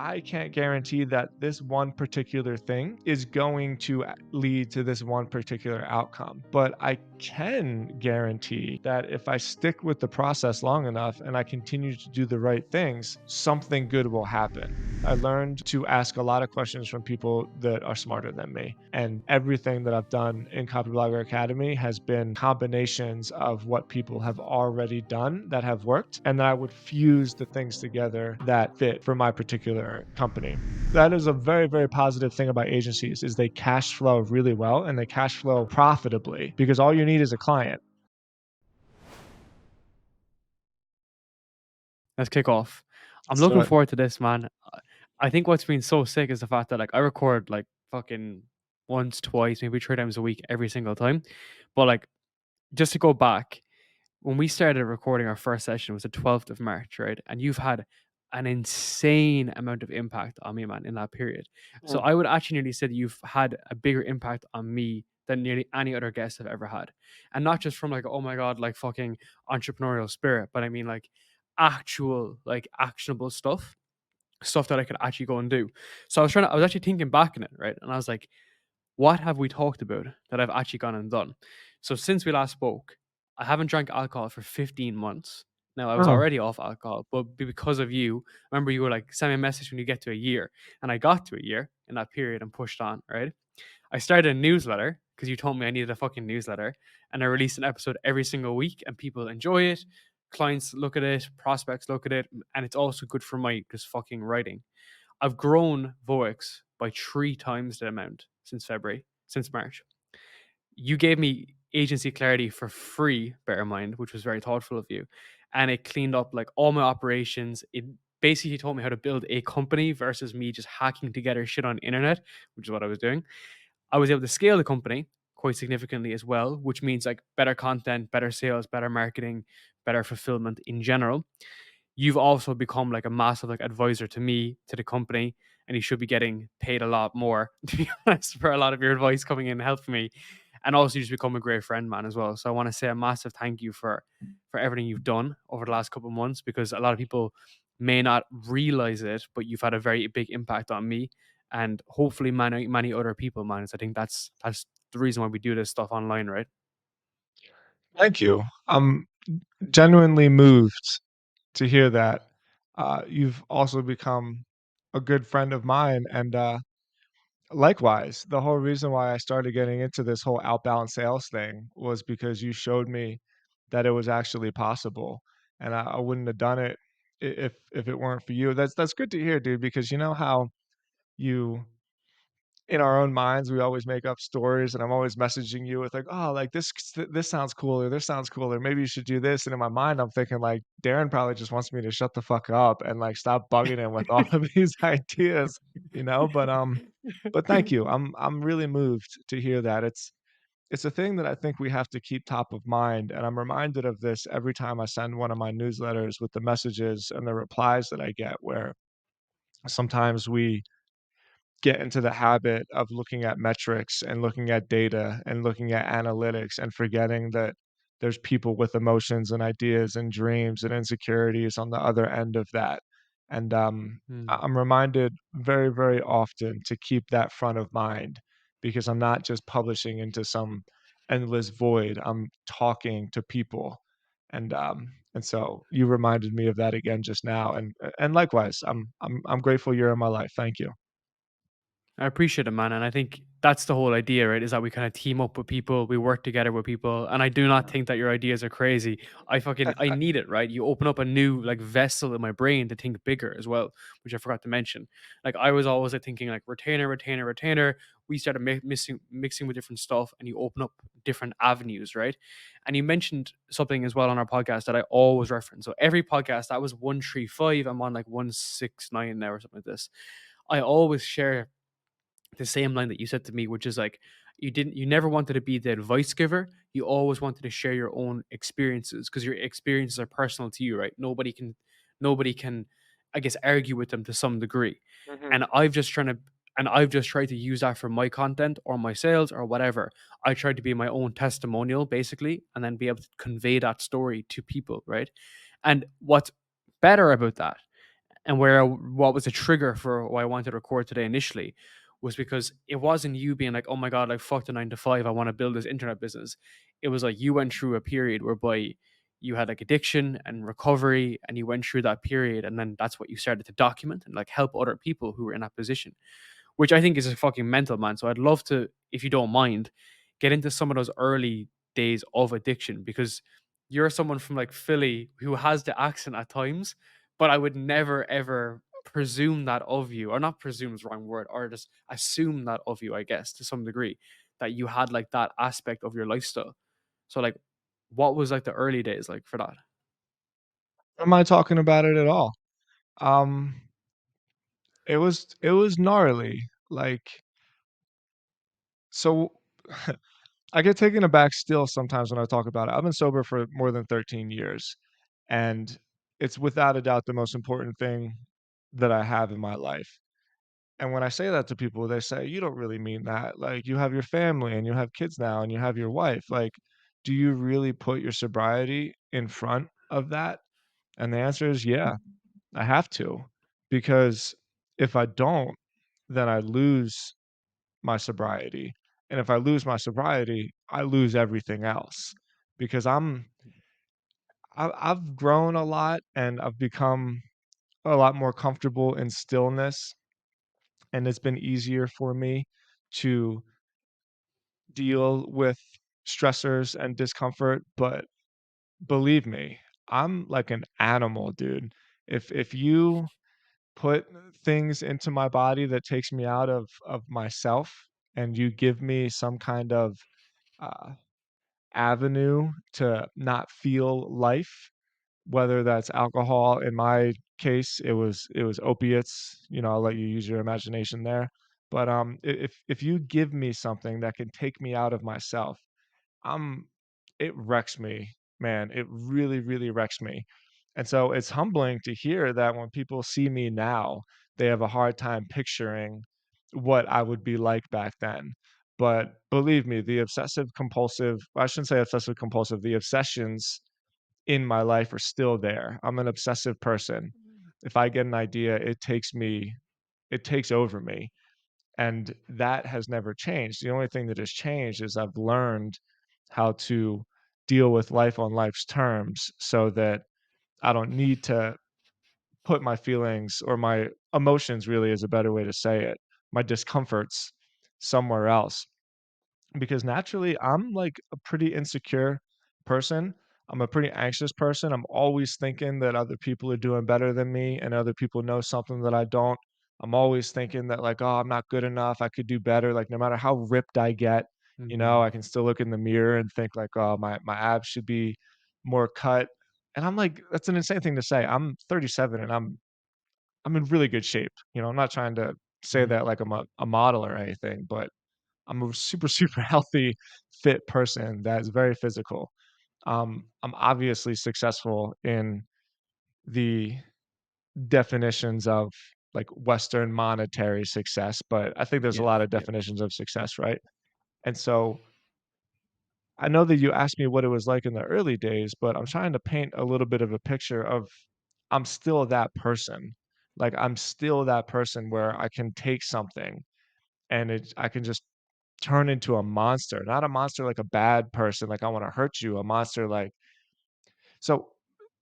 I can't guarantee that this one particular thing is going to lead to this one particular outcome. But I can guarantee that if I stick with the process long enough and I continue to do the right things, something good will happen. I learned to ask a lot of questions from people that are smarter than me. And everything that I've done in Copyblogger Academy has been combinations of what people have already done that have worked. And then I would fuse the things together that fit for my particular company. That is a very, very positive thing about agencies is they cash flow really well and they cash flow profitably because all you need is a client. Let's kick off. I'm So looking forward to this, man. I think what's been so sick is the fact that like I record like fucking once, twice, maybe 3 times a week every single time. But like just to go back, when we started recording our first session was the 12th of March, right? And you've had an insane amount of impact on me, man, in that period. So Mm. I would actually nearly say that you've had a bigger impact on me than nearly any other guest I've ever had. And not just from like, oh my God, like fucking entrepreneurial spirit, but I mean like actual, like actionable stuff that I could actually go and do. So I was actually thinking back on it, right? And I was like, what have we talked about that I've actually gone and done? So since we last spoke, I haven't drank alcohol for 15 months. Now I was Oh, already off alcohol, but because of you, remember you were like, send me a message when you get to a year. And I got to a year in that period and pushed on, right? I started a newsletter because you told me I needed a fucking newsletter. And I released an episode every single week and people enjoy it. Clients look at it, prospects look at it, and it's also good for my just fucking writing. I've grown Voix by 3 times the amount since March. You gave me agency clarity for free, bear in mind, which was very thoughtful of you. And it cleaned up like all my operations. It basically taught me how to build a company versus me just hacking together shit on the internet, which is what I was doing. I was able to scale the company quite significantly as well, which means like better content, better sales, better marketing, better fulfillment in general. You've also become like a massive like advisor to me, to the company, and you should be getting paid a lot more, to be honest, for a lot of your advice coming in and helping me. And also you just become a great friend, man, as well. So I want to say a massive thank you for everything you've done over the last couple of months, because a lot of people may not realize it, but you've had a very big impact on me and hopefully many other people, man. So I think that's the reason why we do this stuff online, right? thank you. I'm genuinely moved to hear that. You've also become a good friend of mine, and likewise, the whole reason why I started getting into this whole outbound sales thing was because you showed me that it was actually possible, and I wouldn't have done it if it weren't for you. That's good to hear, dude, because you know how you in our own minds, we always make up stories, and I'm always messaging you with like, "Oh, like this sounds cool, or this sounds cool, or maybe you should do this." And in my mind, I'm thinking like, Darren probably just wants me to shut the fuck up and like stop bugging him with all of these ideas, you know. But thank you. I'm really moved to hear that. It's a thing that I think we have to keep top of mind, and I'm reminded of this every time I send one of my newsletters with the messages and the replies that I get, where sometimes we get into the habit of looking at metrics and looking at data and looking at analytics and forgetting that there's people with emotions and ideas and dreams and insecurities on the other end of that. And Hmm. I'm reminded very, very often to keep that front of mind because I'm not just publishing into some endless void. I'm talking to people. And so you reminded me of that again just now. And likewise, I'm grateful you're in my life. Thank you. I appreciate it, man. And I think that's the whole idea, right? Is that we kind of team up with people, we work together with people. And I do not think that your ideas are crazy. I need it, right? You open up a new like vessel in my brain to think bigger as well, which I forgot to mention. Like I was always like thinking like retainer, retainer, retainer. We started mixing with different stuff, and you open up different avenues, right? And you mentioned something as well on our podcast that I always reference. So every podcast, that was 135. I'm on like 169 now or something like this. I always share the same line that you said to me, which is like you never wanted to be the advice giver. You always wanted to share your own experiences because your experiences are personal to you, right? Nobody can, I guess, argue with them to some degree. Mhm. And I've just tried to use that for my content or my sales or whatever. I tried to be my own testimonial basically, and then be able to convey that story to people, right? And what's better about that, And where what was a trigger for why I wanted to record today initially was because it wasn't you being like, oh my God, like fuck the 9 to 5, I want to build this internet business. It was like you went through a period whereby you had like addiction and recovery, and you went through that period, and then that's what you started to document and like help other people who were in that position, which I think is a fucking mental, man. So I'd love to, if you don't mind, get into some of those early days of addiction, because you're someone from like Philly who has the accent at times, but I would never ever presume that of you, or not presume is the wrong word, or just assume that of you, I guess, to some degree, that you had like that aspect of your lifestyle. So like, what was like the early days like for that? Am I talking about it at all? Um, it was gnarly. Like, so I get taken aback still sometimes when I talk about it. I've been sober for more than 13 years, and it's without a doubt the most important thing that I have in my life. And when I say that to people, they say, "You don't really mean that. Like, you have your family and you have kids now and you have your wife. Like, do you really put your sobriety in front of that?" And the answer is, yeah, I have to. Because if I don't, then I lose my sobriety. And if I lose my sobriety, I lose everything else. Because I've grown a lot and I've become a lot more comfortable in stillness, and it's been easier for me to deal with stressors and discomfort, but believe me, I'm like an animal, dude. If you put things into my body that takes me out of myself, and you give me some kind of uh, avenue to not feel life, whether that's alcohol. In my case, it was opiates. I'll let you use your imagination there. But if you give me something that can take me out of myself, I'm it wrecks me, man. It really, really wrecks me. And so it's humbling to hear that when people see me now, they have a hard time picturing what I would be like back then. But believe me, the obsessive compulsive, I shouldn't say obsessive compulsive, the obsessions in my life are still there. I'm an obsessive person. If I get an idea, it takes over me. And that has never changed. The only thing that has changed is I've learned how to deal with life on life's terms so that I don't need to put my feelings, or my emotions really is a better way to say it, my discomforts, somewhere else. Because naturally, I'm like a pretty insecure person. I'm a pretty anxious person. I'm always thinking that other people are doing better than me and other people know something that I don't. I'm always thinking that, like, oh, I'm not good enough. I could do better. Like, no matter how ripped I get, Mhm. I can still look in the mirror and think like, oh, my abs should be more cut. And I'm like, that's an insane thing to say. I'm 37 and I'm in really good shape. I'm not trying to say Mhm. that like I'm a model or anything, but I'm a super, super healthy, fit person that is very physical. I'm obviously successful in the definitions of like Western monetary success, but I think there's a Yeah. lot of Yeah. definitions of success, right? And so I know that you asked me what it was like in the early days, but I'm trying to paint a little bit of a picture of I'm still that person. Like, I'm still that person where I can take something and I can just turn into a monster, not a monster like a bad person, like I want to hurt you, a monster like so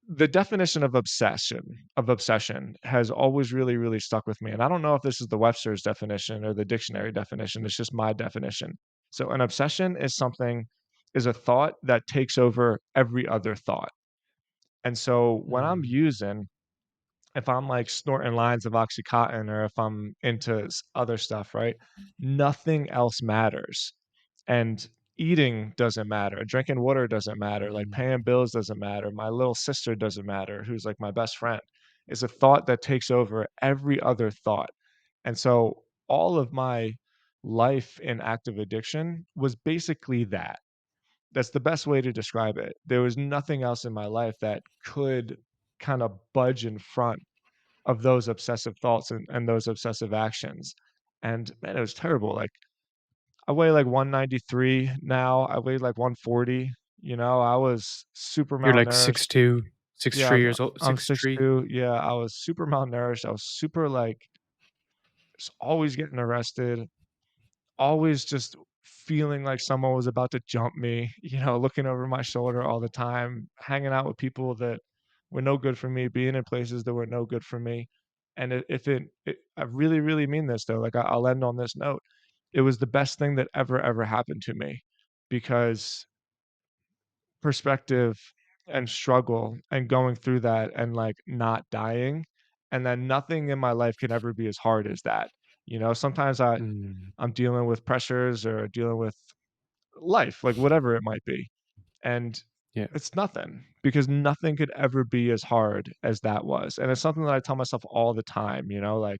the definition of obsession has always really, really stuck with me. And I don't know if this is the Webster's definition or the dictionary definition. It's just my definition. So an obsession is a thought that takes over every other thought. And so when I'm Mm. using if I'm like snorting lines of Oxycontin, or if I'm into other stuff, right? Nothing else matters. And eating doesn't matter. Drinking water doesn't matter. Like Mhm. paying bills doesn't matter. My little sister doesn't matter, who's like my best friend. Is a thought that takes over every other thought. And so all of my life in active addiction was basically that. That's the best way to describe it. There was nothing else in my life that could kind of budge in front of those obsessive thoughts and those obsessive actions. And man, it was terrible. Like I weigh like 193 now. I weighed like 140. I was super You're like malnourished. 6'2". Yeah, 63 years old, I'm 63. 6'2". Yeah, I was super malnourished. I was super, like, just always getting arrested, always just feeling like someone was about to jump me, looking over my shoulder all the time, hanging out with people that were no good for me, being in places that were no good for me. And if I really, really mean this though, like I'll end on this note. It was the best thing that ever happened to me because perspective and struggle and going through that and like not dying, and then nothing in my life can ever be as hard as that. Sometimes Mm, I'm dealing with pressures or dealing with life, like whatever it might be. And yeah. it's nothing because nothing could ever be as hard as that was. And it's something that I tell myself all the time, like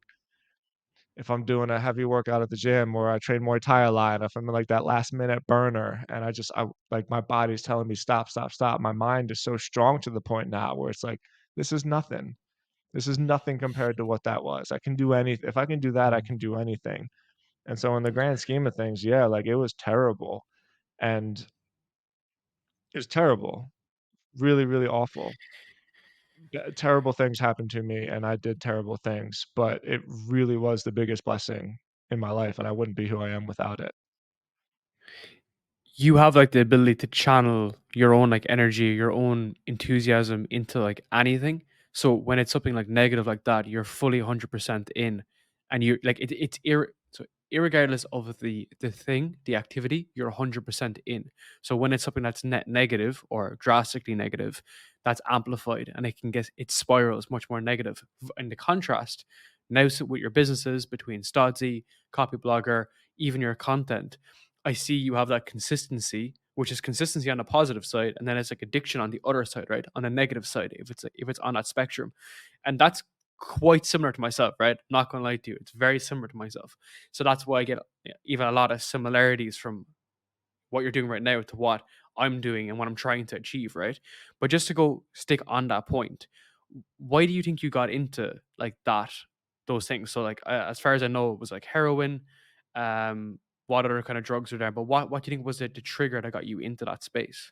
if I'm doing a heavy workout at the gym or I train Muay Thai a lot, if I'm in like that last minute burner and I like my body's telling me stop, stop, stop. My mind is so strong to the point now where it's like, this is nothing. This is nothing compared to what that was. I can do anything. If I can do that, I Mm. can do anything. And so in the grand scheme of things, yeah, like it was terrible. And it was terrible. Really, really awful. Terrible things happened to me and I did terrible things, but it really was the biggest blessing in my life and I wouldn't be who I am without it. You have like the ability to channel your own like energy, your own enthusiasm into like anything. So when it's something like negative like that, you're fully 100% in, and you like so irregardless of the thing, the activity, you're 100% in. So when it's something that's net negative or drastically negative, that's amplified and it spirals much more negative. In the contrast, now with your businesses between Stodsy, Copy Blogger, even your content, I see you have that consistency, which is consistency on the positive side, and then it's like addiction on the other side, right? On the negative side, if it's on that spectrum, and that's quite similar to myself, right? Not gonna lie to you, it's very similar to myself. So that's why I get even a lot of similarities from what you're doing right now to what I'm doing and what I'm trying to achieve, right? But just to go stick on that point, why do you think you got into like those things? So like as far as I know, it was like heroin. Um, what other kind of drugs are there? But what do you think was the trigger that got you into that space?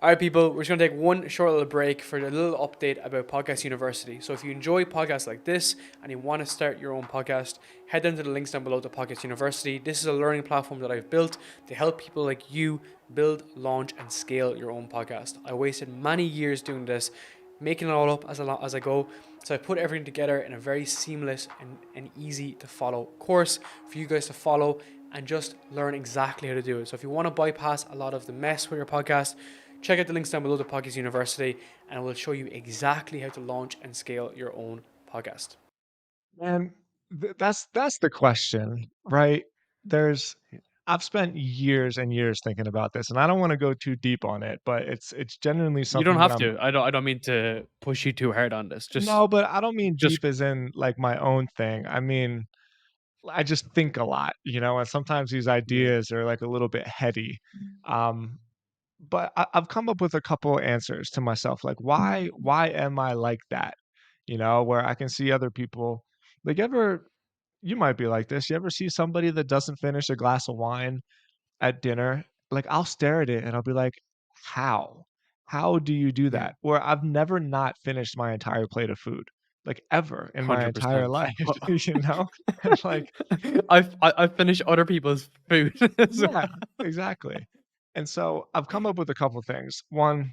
All right, people, we're just going to take one short little break for a little update about Podcast University. So, if you enjoy podcasts like this and you want to start your own podcast, head down to the links down below to Podcast University. This is a learning platform that I've built to help people like you build, launch, and scale your own podcast. I wasted many years doing this, making it all up as I go. So, I put everything together in a very seamless and easy to follow course for you guys to follow and just learn exactly how to do it. So, if you want to bypass a lot of the mess with your podcast, check out the links down below to Podcast University, and it will show you exactly how to launch and scale your own podcast. And that's the question, right? There's I've spent years and years thinking about this, and I don't wanna go too deep on it, but it's genuinely You don't something that have I'm. to. I don't mean to push you too hard on this. No, but I don't mean Just deep as in, like, my own thing. I mean, I just think a lot, and sometimes these yeah, ideas are, like, a little bit heady. Um, but I've come up with a couple answers to myself, like, why am I like that? Where I can see other people like, you might be like this, you ever see somebody that doesn't finish a glass of wine at dinner? Like, I'll stare at it and I'll be like, "How? How do you do yeah, that?" Where I've never not finished my entire plate of food, like, ever in my entire 100%. life, you know? And, like, I've finished other people's food as yeah, well. exactly. And so I've come up with a couple things. One,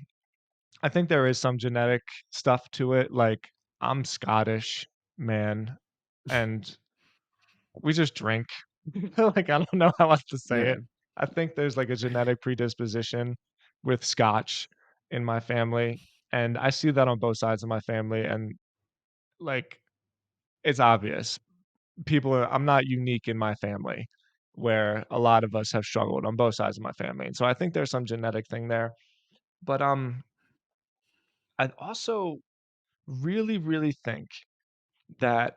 I think there is some genetic stuff to it, like, I'm Scottish, man, and we just drink. Like, I don't know how else to say Yeah, it. I think there's, like, a genetic predisposition with Scotch in my family, and I see that on both sides of my family, and, like, it's obvious. I'm not unique in my family, where a lot of us have struggled on both sides of my family, and so I think there's some genetic thing there. But, I also really, really think that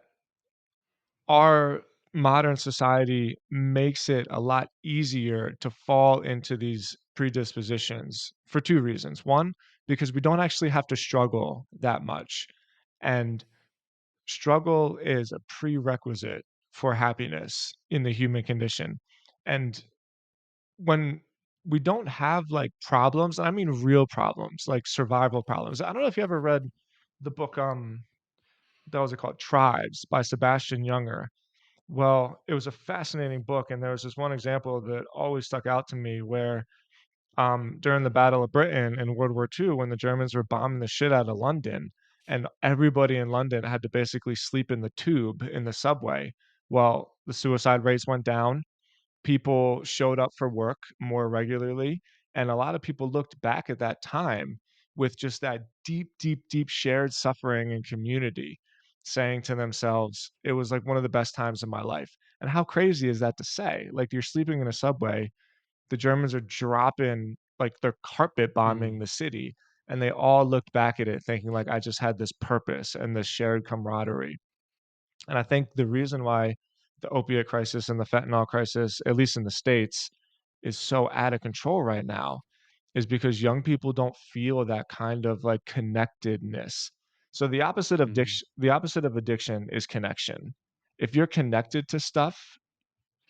our modern society makes it a lot easier to fall into these predispositions for two reasons. One, because we don't actually have to struggle that much. And struggle is a prerequisite for happiness in the human condition. And when we don't have, like, problems, and I mean real problems, like survival problems. I don't know if you ever read the book, that was it called? Tribes by Sebastian Junger. Well, it was a fascinating book, and there was this one example that always stuck out to me where, during the Battle of Britain in World War II, when the Germans were bombing the shit out of London, and everybody in London had to basically sleep in the tube in the subway. Well, the suicide rates went down, people showed up for work more regularly, and a lot of people looked back at that time with just that deep, deep, deep shared suffering and community, saying to themselves, "It was, like, one of the best times of my life." And how crazy is that to say? Like, you're sleeping in a subway, the Germans are dropping like, they're carpet Mm, bombing the city, and they all looked back at it thinking, like, "I just had this purpose and this shared camaraderie." And I think the reason why the opiate crisis and the fentanyl crisis, at least in the States, is so out of control right now is because young people don't feel that kind of, like, connectedness. So mm, the opposite of addiction is connection. If you're connected to stuff,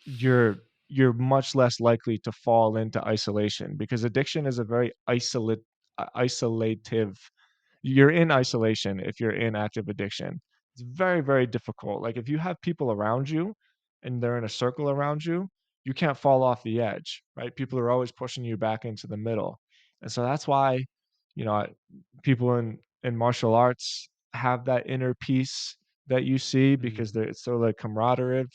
you're you're much less likely to fall into isolation because addiction is a very isolative. You're in isolation if you're in active addiction. It's very, very difficult. Like, if you have people around you and they're in a circle around you, you can't fall off the edge, right? People are always pushing you back into the middle. And so that's why, you know, people in martial arts have that inner peace that you see because mm, it's so like camaraderie.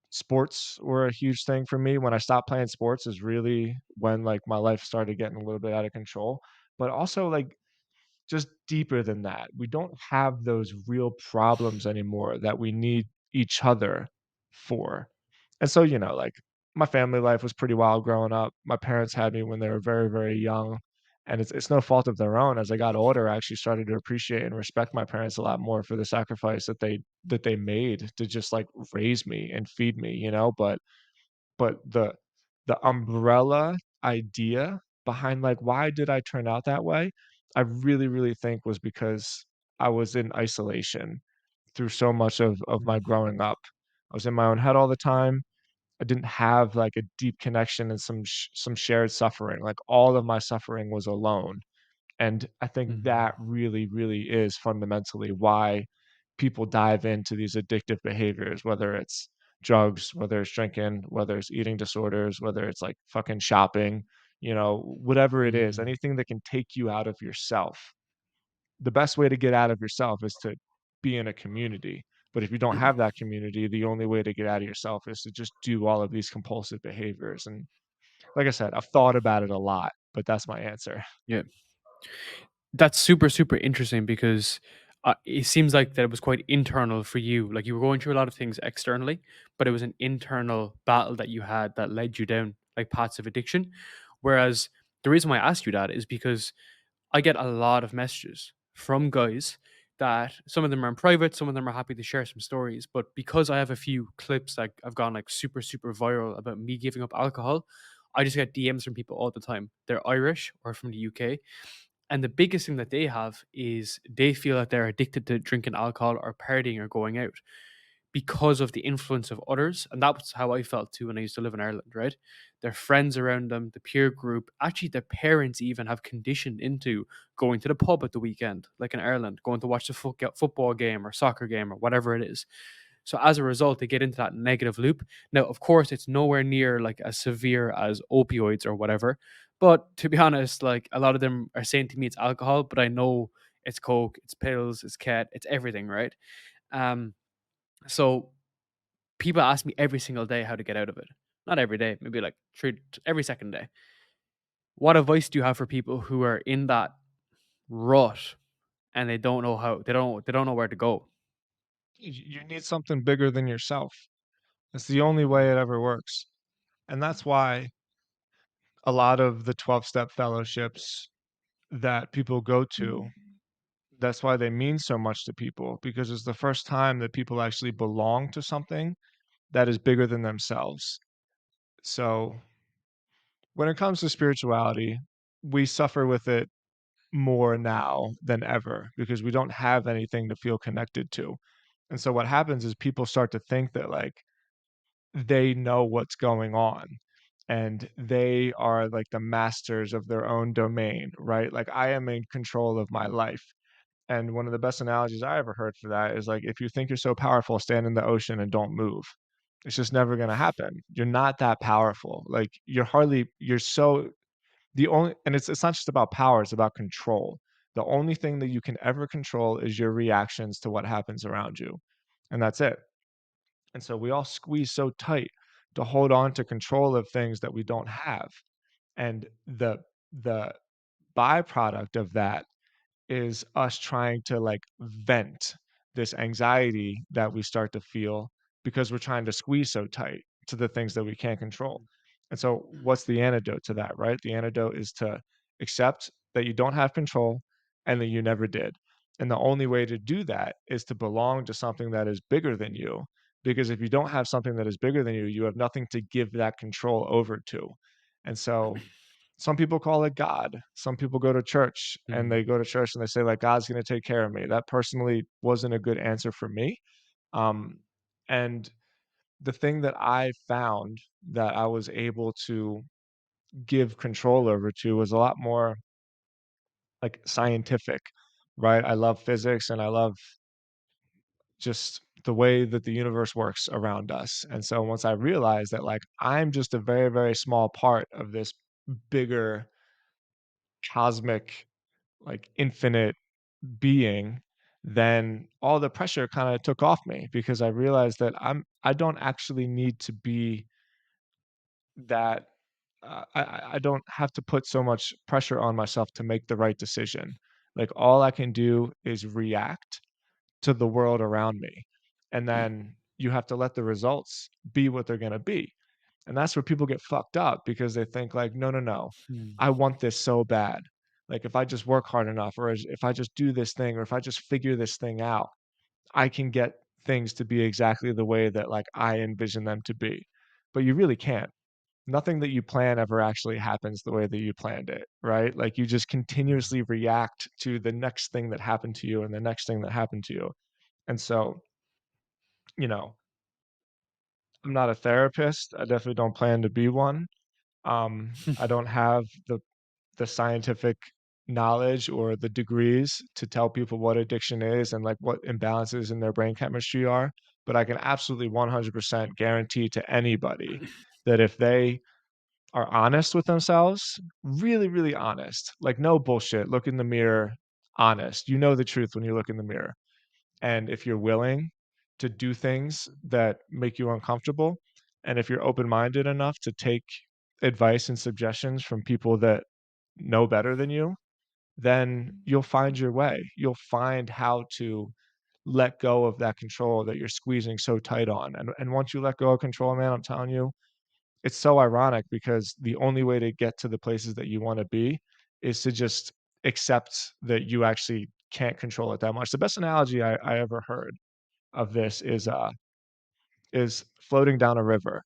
Sports were a huge thing for me. When I stopped playing sports is really when, like, my life started getting a little bit out of control, but also, like, just deeper than that. We don't have those real problems anymore that we need each other for. And so, like, my family life was pretty wild growing up. My parents had me when they were very, very young, and it's no fault of their own. As I got older, I actually started to appreciate and respect my parents a lot more for the sacrifice that they made to just, like, raise me and feed me, but the umbrella idea behind, like, why did I turn out that way, I really, really think was because I was in isolation through so much of my mm, growing up. I was in my own head all the time. I didn't have, like, a deep connection and some shared suffering, like, all of my suffering was alone. And I think mhm, that really, really is fundamentally why people dive into these addictive behaviors, whether it's drugs, whether it's drinking, whether it's eating disorders, whether it's like fucking shopping, whatever it is, mhm. anything that can take you out of yourself. The best way to get out of yourself is to be in a community. But if you don't have that community, the only way to get out of yourself is to just do all of these compulsive behaviors. And like I said, I've thought about it a lot, but that's my answer. Yeah. That's super, super interesting because it seems like that it was quite internal for you. Like you were going through a lot of things externally, but it was an internal battle that you had that led you down like paths of addiction. Whereas the reason why I asked you that is because I get a lot of messages from guys that some of them are in private, some of them are happy to share some stories. But because I have a few clips that I've gone like super, super viral about me giving up alcohol, I just get DMs from people all the time. They're Irish or from the UK, and the biggest thing that they have is they feel that they're addicted to drinking alcohol or partying or going out because of the influence of others. And that's how I felt too when I used to live in Ireland, right? Their friends around them, the peer group, actually, their parents even have conditioned into going to the pub at the weekend, like in Ireland, going to watch the football game or soccer game or whatever it is. So as a result, they get into that negative loop. Now, of course, it's nowhere near like as severe as opioids or whatever. But to be honest, like a lot of them are saying to me it's alcohol, but I know it's coke, it's pills, it's cat, it's everything, right? Um, so people ask me every single day how to get out of it. Not every day, maybe like every second day. What advice do you have for people who are in that rut and they don't know how they don't know where to go? You need something bigger than yourself. It's the only way it ever works. And that's why a lot of the 12-step fellowships that people go to, that's why they mean so much to people because it's the first time that people actually belong to something that is bigger than themselves. So, when it comes to spirituality, we suffer with it more now than ever because we don't have anything to feel connected to. And so what happens is people start to think that like they know what's going on. and they are like the masters of their own domain, right? Like I am in control of my life. And one of the best analogies I ever heard for that is like, if you think you're so powerful, stand in the ocean and don't move. It's just never going to happen. You're not that powerful. Like you're so the only, and it's not just about power, it's about control. The only thing that you can ever control is your reactions to what happens around you. And that's it. And so we all squeeze so tight to hold on to control of things that we don't have. And the byproduct of that is us trying to like vent this anxiety that we start to feel because we're trying to squeeze so tight to the things that we can't control. And so, what's the antidote to that, right? The antidote is to accept that you don't have control and that you never did. And the only way to do that is to belong to something that is bigger than you. Because if you don't have something that is bigger than you have nothing to give that control over to. And so, some people call it God. Some people go to church and Mm. they go to church and they say like God's going to take care of me. That personally wasn't a good answer for me. Um, and the thing that I found that I was able to give control over to was a lot more like scientific, right? I love physics and I love just the way that the universe works around us. And so once I realized that like I'm just a very, very small part of this bigger cosmic, like infinite being, then all the pressure kind of took off me because I realized that I don't actually need to be that I don't have to put so much pressure on myself to make the right decision. Like all I can do is react to the world around me. And then you have to let the results be what they're going to be. And that's where people get fucked up because they think like, no, no, no, Mm. I want this so bad. Like if I just work hard enough, or if I just do this thing, or if I just figure this thing out, I can get things to be exactly the way that like I envision them to be. But you really can't. Nothing that you plan ever actually happens the way that you planned it, right? Like you just continuously react to the next thing that happened to you and the next thing that happened to you. And so, you know, I'm not a therapist. I definitely don't plan to be one. I don't have the scientific knowledge or the degrees to tell people what addiction is and like what imbalances in their brain chemistry are, but I can absolutely 100% guarantee to anybody that if they are honest with themselves, really, really honest, like no bullshit, look in the mirror, honest. You know the truth when you look in the mirror. And if you're willing to do things that make you uncomfortable, and if you're open-minded enough to take advice and suggestions from people that know better than you, then you'll find your way. You'll find how to let go of that control that you're squeezing so tight on. And once you let go of control, man, I'm telling you, it's so ironic because the only way to get to the places that you want to be is to just accept that you actually can't control it that much. The best analogy I ever heard of this is floating down a river.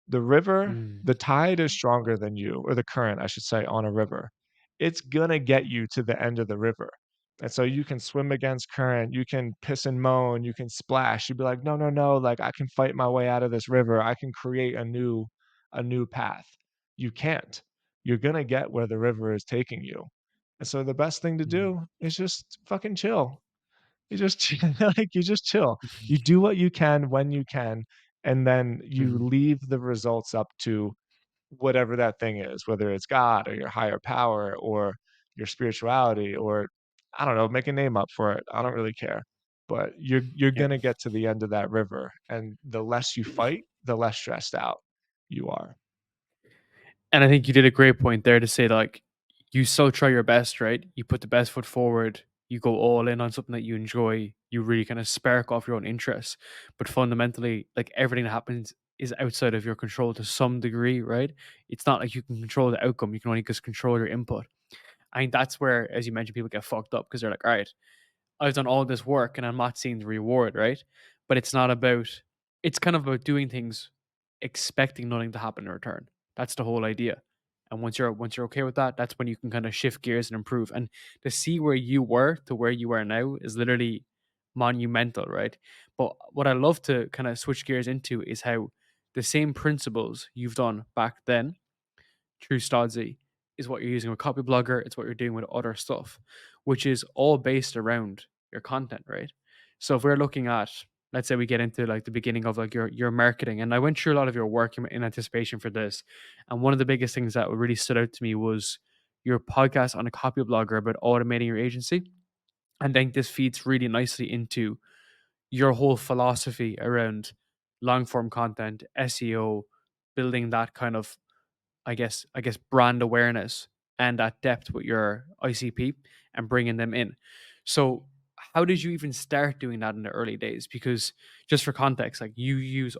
The river, Mm. the tide is stronger than you, or the current, I should say, on a river. It's gonna get you to the end of the river. And so you can swim against current, you can piss and moan, you can splash. You'd be like, no, no, no, like I can fight my way out of this river. I can create a new path. You can't. You're gonna get where the river is taking you. And so the best thing to Mm. do is just fucking chill. You just like, you just chill. You do what you can when you can, and then you Mhm. leave the results up to whatever that thing is, whether it's God or your higher power or your spirituality or I don't know, make a name up for it. I don't really care. But you're Yeah. gonna get to the end of that river, and the less you fight, the less stressed out you are. And I think you did a great point there to say like you still try your best, right? You put the best foot forward, you go all in on something that you enjoy, you really kind of spark off your own interests. But fundamentally, like everything that happens is outside of your control to some degree, right? It's not like you can control the outcome, you can only just control your input. I think that's where, as you mentioned, people get fucked up because they're like, all right, I've done all this work and I'm not seeing the reward, right? But it's not about, it's kind of about doing things expecting nothing to happen in return. That's the whole idea. And once you're okay with that, that's when you can kind of shift gears and improve. And to see where you were to where you are now is literally monumental, right? But what I love to kind of switch gears into is how the same principles you've done back then through Stodsy is what you're using with Copy Blogger. It's what you're doing with other stuff, which is all based around your content, right? So if we're looking at, let's say we get into like the beginning of like your marketing, and I went through a lot of your work in anticipation for this, and one of the biggest things that really stood out to me was your podcast on a Copy Blogger about automating your agency. And I think this feeds really nicely into your whole philosophy around long form content, SEO, building that kind of I guess brand awareness and that depth with your ICP and bringing them in. So how did you even start doing that in the early days? Because just for context, like you use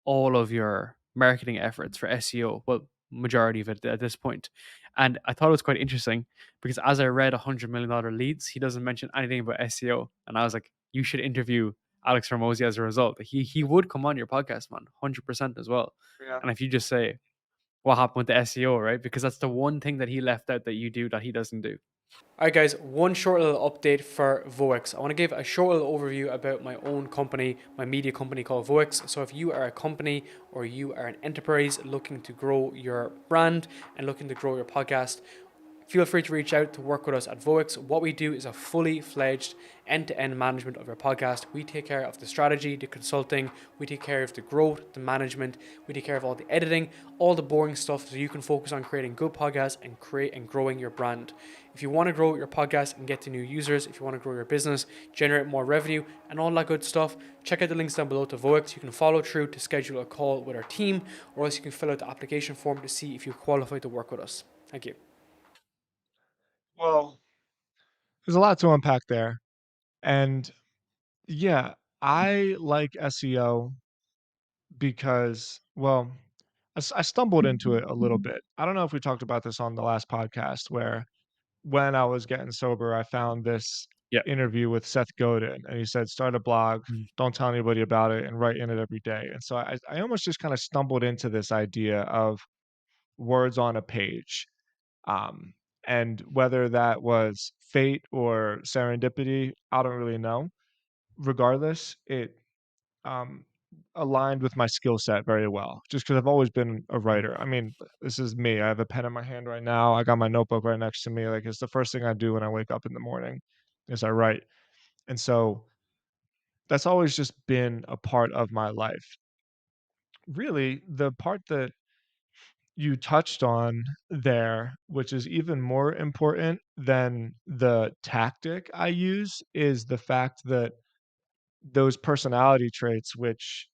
all of your marketing efforts for SEO, well, majority of it at this point. And I thought it was quite interesting because as I read $100 million leads, he doesn't mention anything about SEO. And I was like, you should interview Alex Ramosi as a result. He would come on your podcast, man, 100% as well. Yeah. And if you just say, what happened with the SEO, right? Because that's the one thing that he left out that you do that he doesn't do. All right, guys, one short little update for Voix. I want to give a short little overview about my own company, my media company called Voix. So, if you are a company or you are an enterprise looking to grow your brand and looking to grow your podcast, feel free to reach out to work with us at Voix. What we do is a fully fledged end-to-end management of your podcast. We take care of the strategy, the consulting, we take care of the growth, the management, we take care of all the editing, all the boring stuff so you can focus on creating good podcasts and create and growing your brand. If you want to grow your podcast and get to new users, if you want to grow your business, generate more revenue and all that good stuff, check out the links down below to Voix. You can follow through to schedule a call with our team, or else you can fill out the application form to see if you qualify to work with us. Thank you. Well, there's a lot to unpack there. And yeah, I like SEO because, well, I stumbled into it a little bit. I don't know if we talked about this on the last podcast where when I was getting sober, I found this Yeah. interview with Seth Godin, and he said, "Start a blog, Mm. don't tell anybody about it, and write in it every day." And so I almost just kind of stumbled into this idea of words on a page. Um, and whether that was fate or serendipity, I don't really know. Regardless, it um, aligned with my skill set very well, just because I've always been a Mm. writer. I mean, this is me. I have a pen in my hand right now. I got my notebook right next to me. Like, it's the first thing I do when I wake up in the morning is I write. And so that's always just been a part of my life. Really, the part that you touched on there, which is even more important than the tactic I use, is the fact that those personality traits, which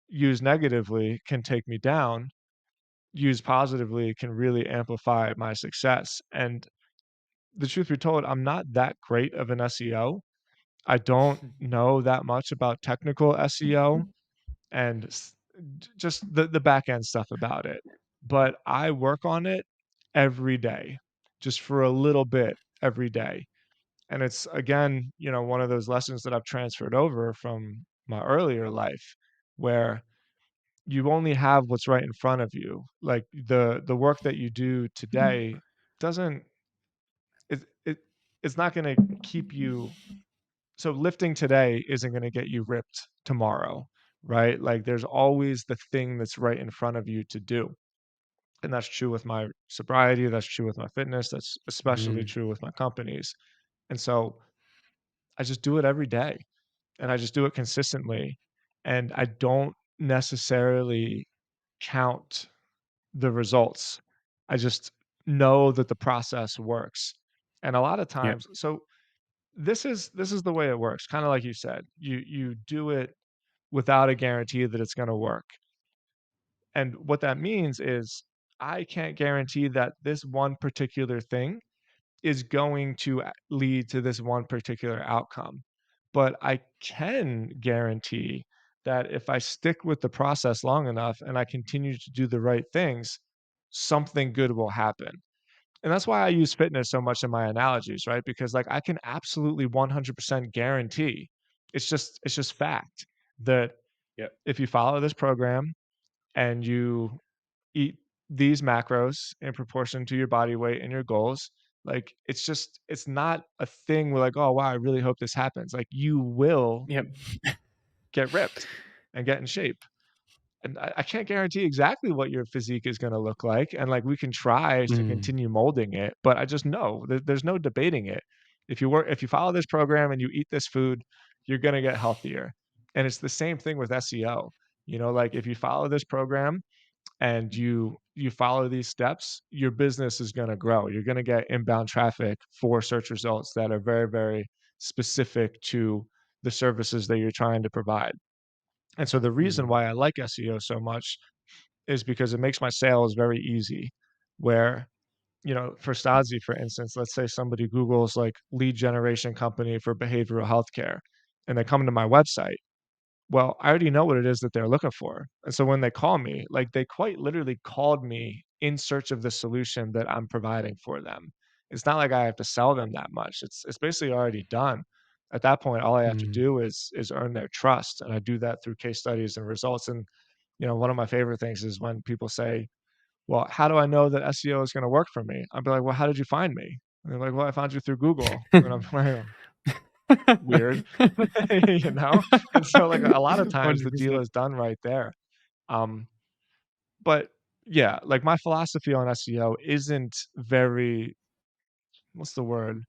used negatively can take me down, used positively can really amplify my success. And the truth be told, I'm not that great of an SEO. I don't know that much about technical SEO and just the back end stuff about it. But I work on it every day, just for a little bit every day. And it's again, one of those lessons that I've transferred over from my earlier life where you only have what's right in front of you. Like the work that you do today doesn't it, it it's not going to keep you. So lifting today isn't going to get you ripped tomorrow, right? Like there's always the thing that's right in front of you to do. And that's true with my sobriety, that's true with my fitness, that's especially Mm. true with my companies. And so I just do it every day and I just do it consistently. And I don't necessarily count the results. I just know that the process works. And a lot of Yeah. times, so this is the way it works, kind of like you said. You do it without a guarantee that it's going to work. And what that means is I can't guarantee that this one particular thing is going to lead to this one particular outcome. But I can guarantee that if I stick with the process long enough and I continue to do the right things, something good will happen. And that's why I use fitness so much in my analogies, right? Because like I can absolutely 100% guarantee it's just fact that Yeah. if you follow this program and you eat these macros in proportion to your body weight and your goals, like it's not a thing where like, oh wow, I really hope this happens. Like you will Yep. get ripped and get in shape. and I can't guarantee exactly what your physique is gonna look like, and, like, we can try to Mm. continue molding it, but I just know there's no debating it. If you follow this program and you eat this food, you're gonna get healthier, and it's the same thing with SEO. Like, if you follow this program and you follow these steps, your business is gonna grow. You're gonna get inbound traffic for search results that are very, very specific to the services that you're trying to provide. And so the reason Mhm. why I like SEO so much is because it makes my sales very easy. Where, for Stodzy, for instance, let's say somebody Googles like lead generation company for behavioral healthcare and they come to my website. Well, I already know what it is that they're looking for. And so when they call me, like they quite literally called me in search of the solution that I'm providing for them. It's not like I have to sell them that much. It's basically already done. At that point, all I have to Mhm. do is earn their trust. And I do that through case studies and results. And one of my favorite things is when people say, "Well, how do I know that SEO is going to work for me?" I'd be like, "Well, how did you find me?" And they're like, "Well, I found you through Google." And I'm like, "Weird." you know? And so, like, a lot of times the deal 100%. is done right there. Um, but yeah, like, my philosophy on SEO isn't very, what's the word?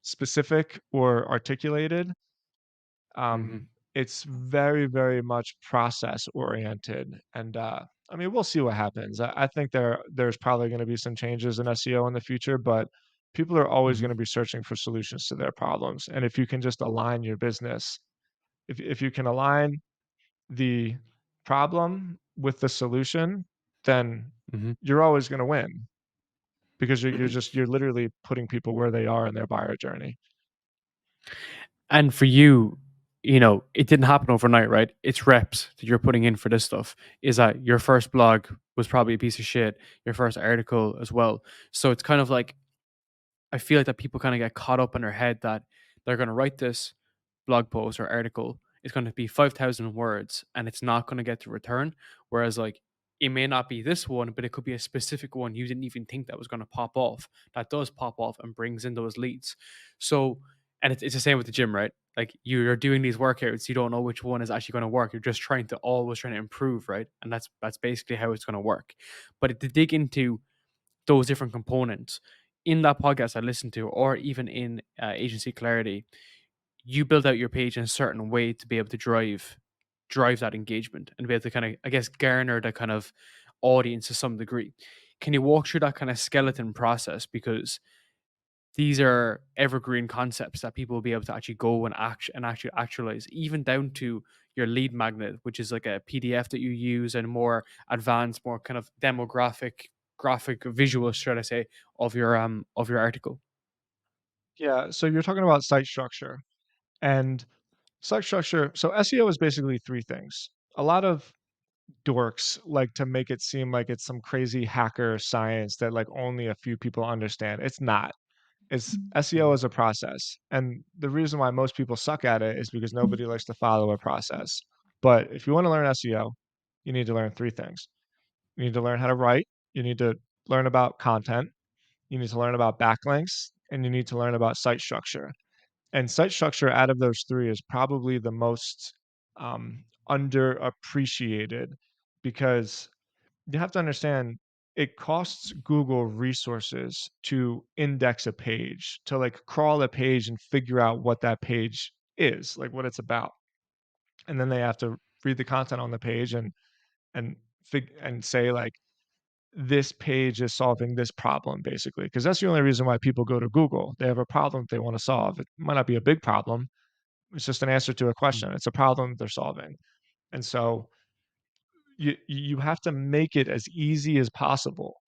Specific or articulated. Mhm. It's very, very much process oriented, and, I mean, we'll see what happens. I think there's probably gonna be some changes in SEO in the future, but people are always Mhm. gonna be searching for solutions to their problems, and if you can just align your business if you can align the problem with the solution, then Mhm. you're always gonna win because you're literally putting people where they are in their buyer journey. And for you, it didn't happen overnight, right? It's reps that you're putting in for this stuff. Is that your first blog was probably a piece of shit, your first article as well. So it's kind of like I feel like that people kind of get caught up in their head that they're going to write this blog post or article. It's going to be 5,000 words and it's not going to get to return. Whereas, like, it may not be this one, but it could be a specific one you didn't even think that was going to pop off. That does pop off and brings in those leads. So, and it's the same with the gym, right? Like, you're doing these workouts, you don't know which one is actually going to work. You're just trying to improve, right? And that's basically how it's going to work. But to dig into those different components in that podcast I listened to, or even in Agency Clarity, you build out your page in a certain way to be able to drive that engagement and be able to kind of, I guess, garner that kind of audience to some degree. Can you walk through that kind of skeleton process? Because these are evergreen concepts that people will be able to actually go and actually actualize, even down to your lead magnet, which is like a PDF that you use, and more advanced, more kind of demographic, graphic, visual, should I say, of your article. Yeah, so you're talking about site structure, and site structure so SEO is basically 3 things. A lot of dorks like to make it seem like it's some crazy hacker science that, like, only a few people understand. It's not. It's SEO Mhm. is a process, and the reason why most people suck at it is because nobody likes to follow a process. But if you wanna learn SEO, you need to learn 3 things. You need to learn how to write, you need to learn about content, you need to learn about backlinks, and you need to learn about site structure. And site structure out of those 3 is probably the most, underappreciated because you have to understand it costs Google resources to index a page, to, like, crawl a page and figure out what that page is, like, what it's about. And then they have to read the content on the page and and say, like, "This page is solving this problem," basically, because that's the only reason why people go to Google. They have a problem they wanna solve. It might not be a big problem, it's just an answer to a Mm. question. It's a problem they're solving. And so you have to make it as easy as possible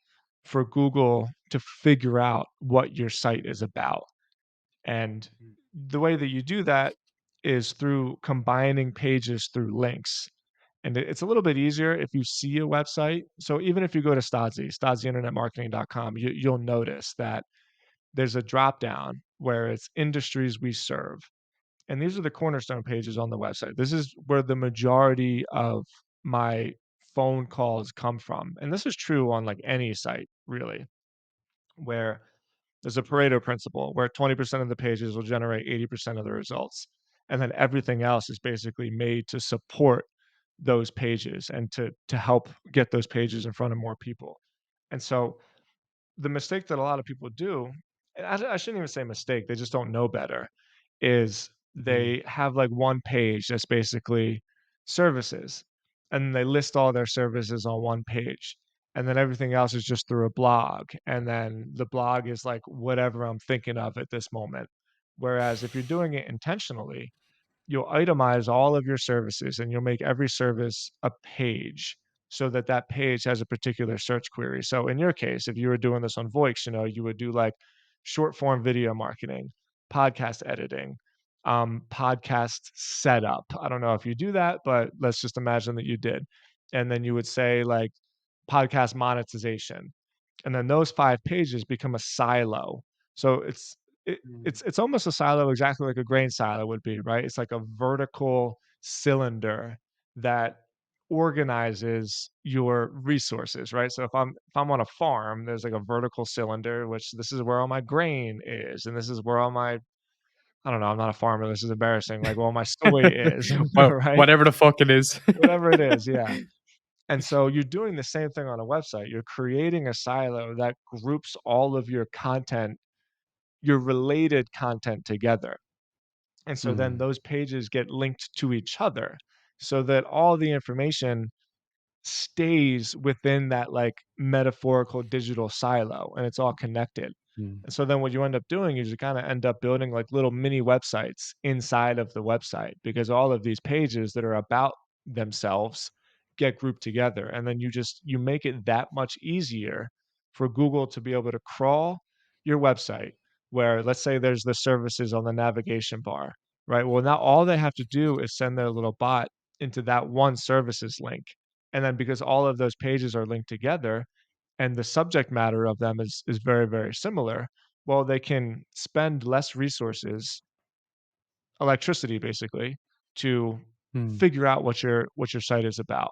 for Google to figure out what your site is about. And Mm. the way that you do that is through combining pages through links. And it's a little bit easier if you see a website. So even if you go to stodzyinternetmarketing.com, you'll notice that there's a drop down where it's industries we serve. And these are the cornerstone pages on the website. This is where the majority of my phone calls come from. And this is true on like any site, really, where there's a Pareto principle where 20% of the pages will generate 80% of the results. And then everything else is basically made to support those pages and to help get those pages in front of more people. And so the mistake that a lot of people do, and I shouldn't even say mistake, they just don't know better, is Mhm. they have like one page that's basically services, and they list all their services on one page. And then everything else is just through a blog. And then the blog is like whatever I'm thinking of at this moment. Whereas if you're doing it intentionally, you'll itemize all of your services and you'll make every service a page so that that page has a particular search query. So in your case, if you were doing this on Voix, you would do like short form video marketing, podcast editing, podcast setup. I don't know if you do that, but let's just imagine that you did. And then you would say like podcast monetization, and then those 5 pages become a silo. So Mm, it's almost a silo exactly like a grain silo would be, right? It's like a vertical cylinder that organizes your resources, right? So if I'm on a farm, there's like a vertical cylinder, which this is where all my grain is, and this is where all my I don't know, I'm not a farmer, this is embarrassing, like, well, my soy is, well, right? whatever the fuck it is. Whatever it is, yeah. And so you're doing the same thing on a website. You're creating a silo that groups all of your content, your related content together. And so then Mm, those pages get linked to each other so that all the information stays within that like metaphorical digital silo and it's all connected. mm, And so then what you end up doing is you kind of end up building like little mini websites inside of the website because all of these pages that are about themselves get grouped together. And then you make it that much easier for Google to be able to crawl your website where let's say there's the services on the navigation bar, right? Well, now all they have to do is send their little bot into that one services link, and then because all of those pages are linked together and the subject matter of them is very, very similar, well, they can spend less resources, electricity basically, to mm. figure out what your site is about.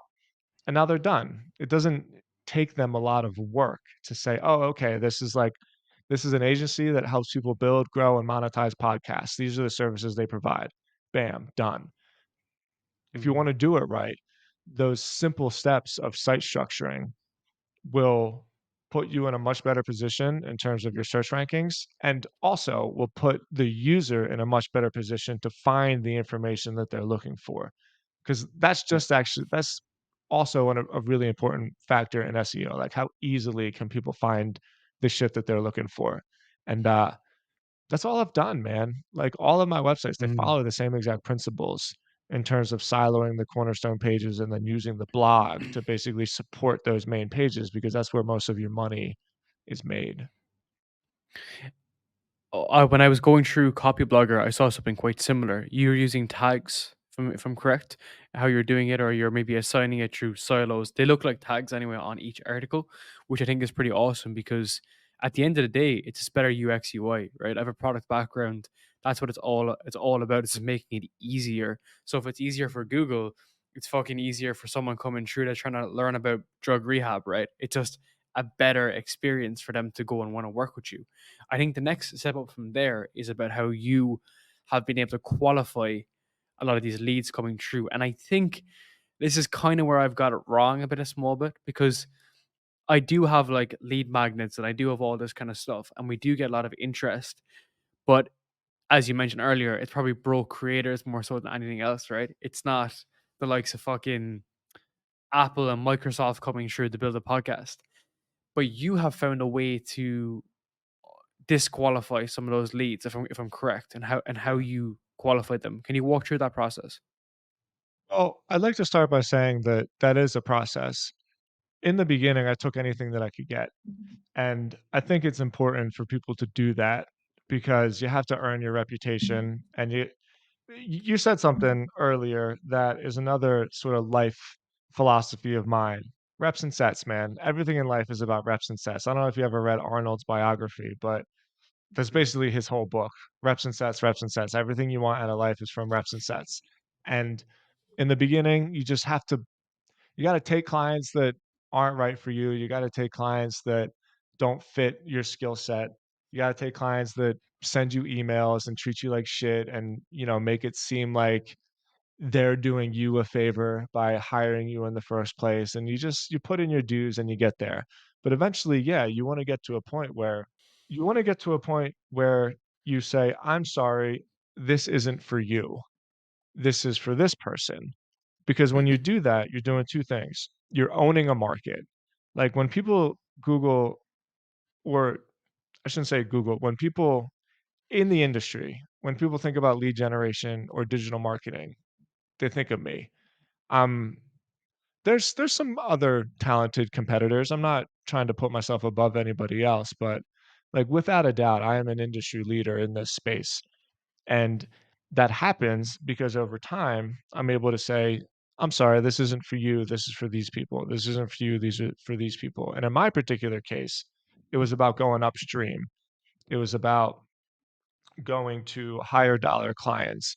And now they're done. It doesn't take them a lot of work to say, "Oh, okay, this is an agency that helps people build, grow, and monetize podcasts. These are the services they provide." Bam, done. If you Mhm. wanna do it right, those simple steps of site structuring will put you in a much better position in terms of your search rankings, and also will put the user in a much better position to find the information that they're looking for. Because Yeah. that's also a really important factor in SEO, like how easily can people find the shit that they're looking for. And that's all I've done, man. Like all of my websites, they Mm. follow the same exact principles in terms of siloing the cornerstone pages and then using the blog to basically support those main pages because that's where most of your money is made. When I was going through Copyblogger, I saw something quite similar. You're using tags, if I'm correct, how you're doing it, or you're maybe assigning it through silos. They look like tags anyway on each article, which I think is pretty awesome because at the end of the day, it's just better UX UI, right? I have a product background. That's what it's all about. It's just making it easier. So if it's easier for Google, it's fucking easier for someone coming through that's trying to learn about drug rehab, right? It's just a better experience for them to go and want to work with you. I think the next step up from there is about how you have been able to qualify a lot of these leads coming through. And I think this is kind of where I've got it wrong a bit, a small bit, because I do have like lead magnets and I do have all this kind of stuff, and we do get a lot of interest. But as you mentioned earlier, it's probably broke creators more so than anything else, right? It's not the likes of fucking Apple and Microsoft coming through to build a podcast. But you have found a way to disqualify some of those leads if I'm correct, and how you qualified them. Can you walk through that process? Well, I'd like to start by saying that that is a process. In the beginning, I took anything that I could get. And I think it's important for people to do that because you have to earn your reputation. And you said something earlier that is another sort of life philosophy of mine. Reps and sets, man. Everything in life is about reps and sets. I don't know if you ever read Arnold's biography, but that's basically his whole book. Reps and sets, reps and sets. Everything you want out of life is from reps and sets. And in the beginning, you got to take clients that aren't right for you. You got to take clients that don't fit your skill set. You got to take clients that send you emails and treat you like shit and, make it seem like they're doing you a favor by hiring you in the first place, and you put in your dues and you get there. But eventually, yeah, you want to get to a point where you say, "I'm sorry, this isn't for you. This is for this person." Because when you do that, you're doing 2 things. You're owning a market. Like, when people Google, or I shouldn't say Google, when people in the industry, when people think about lead generation or digital marketing, they think of me. Um, there's some other talented competitors. I'm not trying to put myself above anybody else, but, like, without a doubt, I am an industry leader in this space. And that happens because over time, I'm able to say, "I'm sorry, this isn't for you. This is for these people. This isn't for you. These are for these people." And in my particular case, it was about going upstream. It was about going to higher dollar clients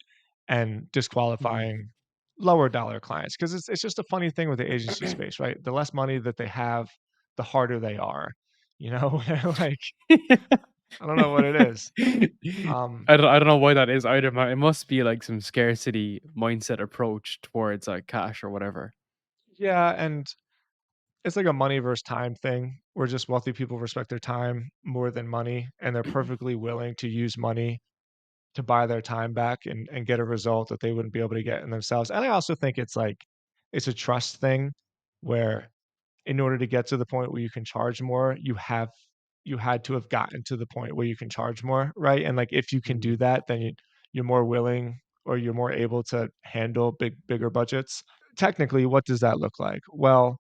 and Mhm. disqualifying lower dollar clients. Because it's just a funny thing with the agency space, right? The less money that they have, the harder they are. You know, like, I don't know what it is. Um, I don't know why that is either, man. It must be like some scarcity mindset approach towards like cash or whatever. yeah, and it's like a money versus time thing, where just wealthy people respect their time more than money, and they're perfectly willing to use money to buy their time back and get a result that they wouldn't be able to get in themselves. And I also think it's like it's a trust thing, where in order to get to the point where you can charge more, you had to have gotten to the point where you can charge more, right? And, like, if you can do Mm, that, then you're more willing, or you're more able to handle bigger budgets. Technically, what does that look like? Well,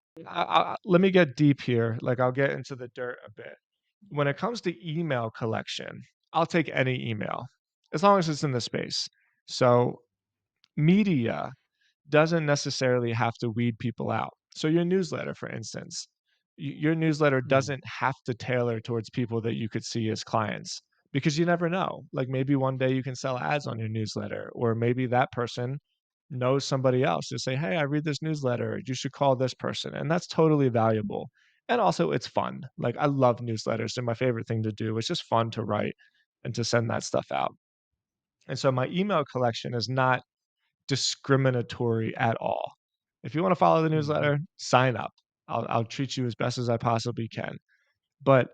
let me get deep here. Like, I'll get into the dirt a bit. When it comes to email collection, I'll take any email as long as it's in the space. So, media doesn't necessarily have to weed people out. So your newsletter, for instance, your newsletter mm, doesn't have to tailor towards people that you could see as clients, because you never know. Like, maybe one day you can sell ads on your newsletter, or maybe that person knows somebody else to say, "Hey, I read this newsletter. You should call this person." And that's totally valuable. And also, it's fun. Like, I love newsletters. They're my favorite thing to do. It's just fun to write and to send that stuff out. And so my email collection is not discriminatory at all. If you wanna follow the mhm, newsletter, sign up. I'll treat you as best as I possibly can. But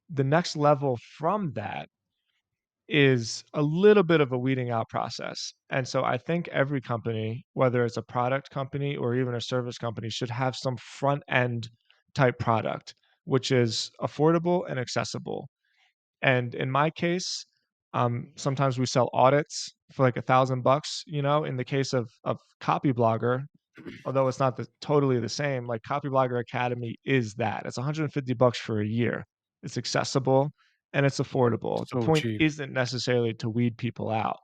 the next level from that is a little bit of a weeding out process. And so I think every company, whether it's a product company or even a service company, should have some front end type product, which is affordable and accessible. And in my case, sometimes we sell audits for like $1,000. In the case of Copyblogger, although it's not totally the same, like, Copyblogger Academy is that. It's $150 for a year. It's accessible and it's affordable. The so point cheap. isn't necessarily to weed people out.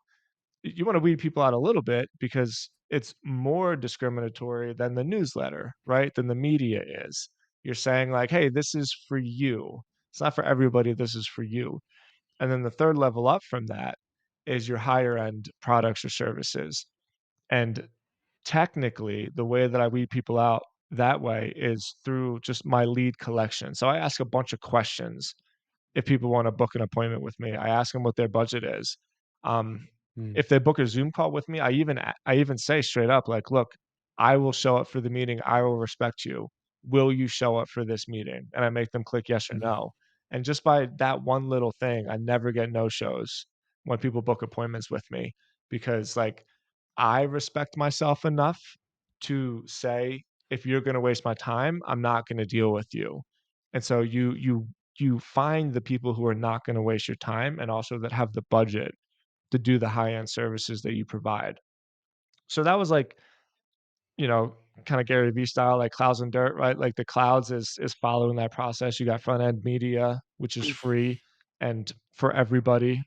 You want to weed people out a little bit because it's more discriminatory than the newsletter, right? Than the media is. You're saying, like, "Hey, this is for you. It's not for everybody. This is for you." And then the third level up from that is your higher end products or services. And technically, the way that I weed people out that way is through just my lead collection. So I ask a bunch of questions if people wanna book an appointment with me. I ask them what their budget is. Um, Mm, if they book a Zoom call with me, I even say straight up, like, "Look, I will show up for the meeting. I will respect you. Will you show up for this meeting?" And I make them click yes or mhm, no. And just by that one little thing, I never get no-shows when people book appointments with me, because, like, I respect myself enough to say, "If you're gonna waste my time, I'm not gonna deal with you." And so you find the people who are not gonna waste your time, and also that have the budget to do the high-end services that you provide. So that was like, you know, kinda Gary Vee style, like clouds and dirt, right? Like, the clouds is following that process. You got front end media, which is free and for everybody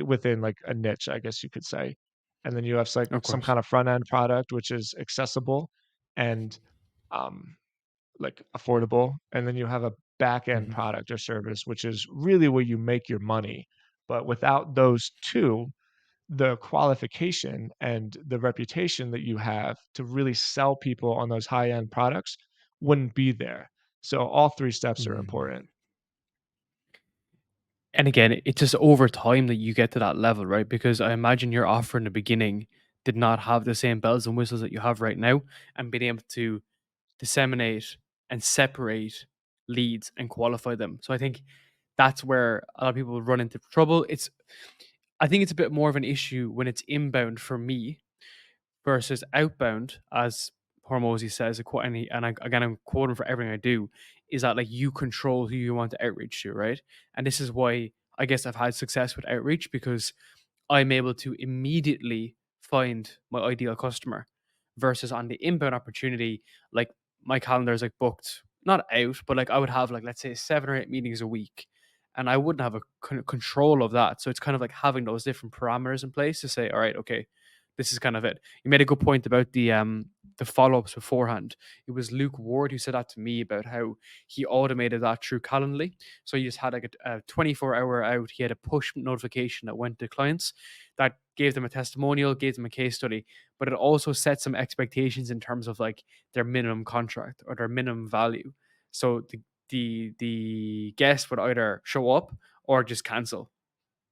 within, like, a niche, I guess you could say. And then you have like of some course. kind of front end product, which is accessible and, um, like, affordable. And then you have a back end Mhm, product or service, which is really where you make your money. But without those 2, the qualification and the reputation that you have to really sell people on those high end products wouldn't be there. So all 3 steps are mhm. important. And again, it's just over time that you get to that level, right? Because I imagine your offer in the beginning did not have the same bells and whistles that you have right now, and being able to disseminate and separate leads and qualify them. So I think that's where a lot of people run into trouble. I think it's a bit more of an issue when it's inbound for me versus outbound, as Hormozy says, again, I'm quoting for everything I do, is that like you control who you want to outreach to, right? And this is why I guess I've had success with outreach, because I'm able to immediately find my ideal customer versus on the inbound opportunity, like my calendar is like booked, not out, but like I would have like, let's say 7 or 8 meetings a week and I wouldn't have a control of that. So it's kind of like having those different parameters in place to say, all right, okay, this is kind of it. You made a good point about the follow-ups beforehand. It was Luke Ward who said that to me about how he automated that through Calendly. So he just had like a 24-hour out. He had a push notification that went to clients that gave them a testimonial, gave them a case study, but it also set some expectations in terms of like their minimum contract or their minimum value. So the guest would either show up or just cancel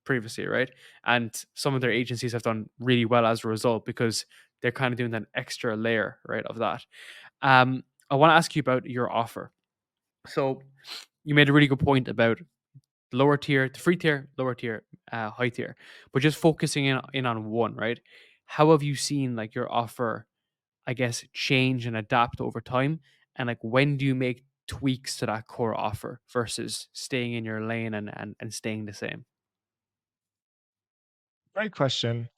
previously, right? And some of their agencies have done really well as a result because they're kind of doing that extra layer, right, of that. I want to ask you about your offer. So you made a really good point about lower tier, the free tier, lower tier, high tier, but just focusing in on one, right? How have you seen like your offer, I guess, change and adapt over time? And like when do you make tweaks to that core offer versus staying in your lane and staying the same? Great question.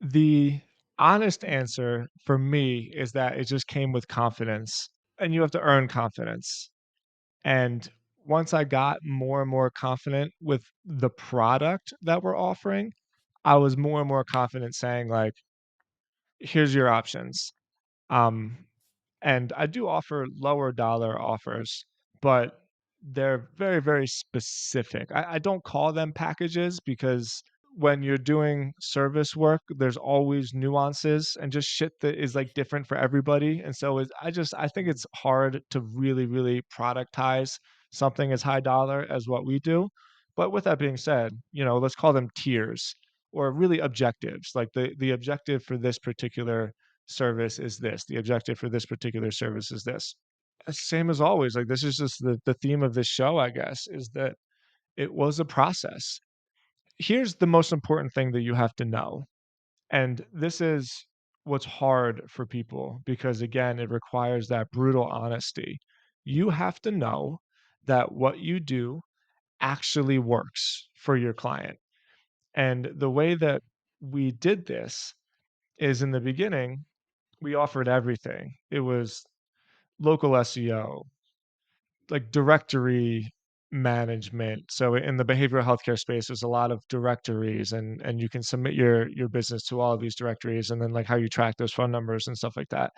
The honest answer for me is that it just came with confidence, and you have to earn confidence. And once I got more and more confident with the product that we're offering, I was more and more confident saying, like, here's your options. Um, and I do offer lower dollar offers, but they're very, very specific. I don't call them packages because when you're doing service work, there's always nuances and just shit that is like different for everybody. And so I think it's hard to really, really productize something as high dollar as what we do. But with that being said, let's call them tiers or really objectives. Like the objective for this particular service is this. The objective for this particular service is this. Same as always. Like this is just the theme of this show, I guess, is that it was a process. Here's the most important thing that you have to know. And this is what's hard for people because again, it requires that brutal honesty. You have to know that what you do actually works for your client. And the way that we did this is in the beginning, we offered everything. It was local SEO, like directory management. So in the behavioral healthcare space, there's a lot of directories and you can submit your business to all of these directories and then like how you track those phone numbers and stuff like that.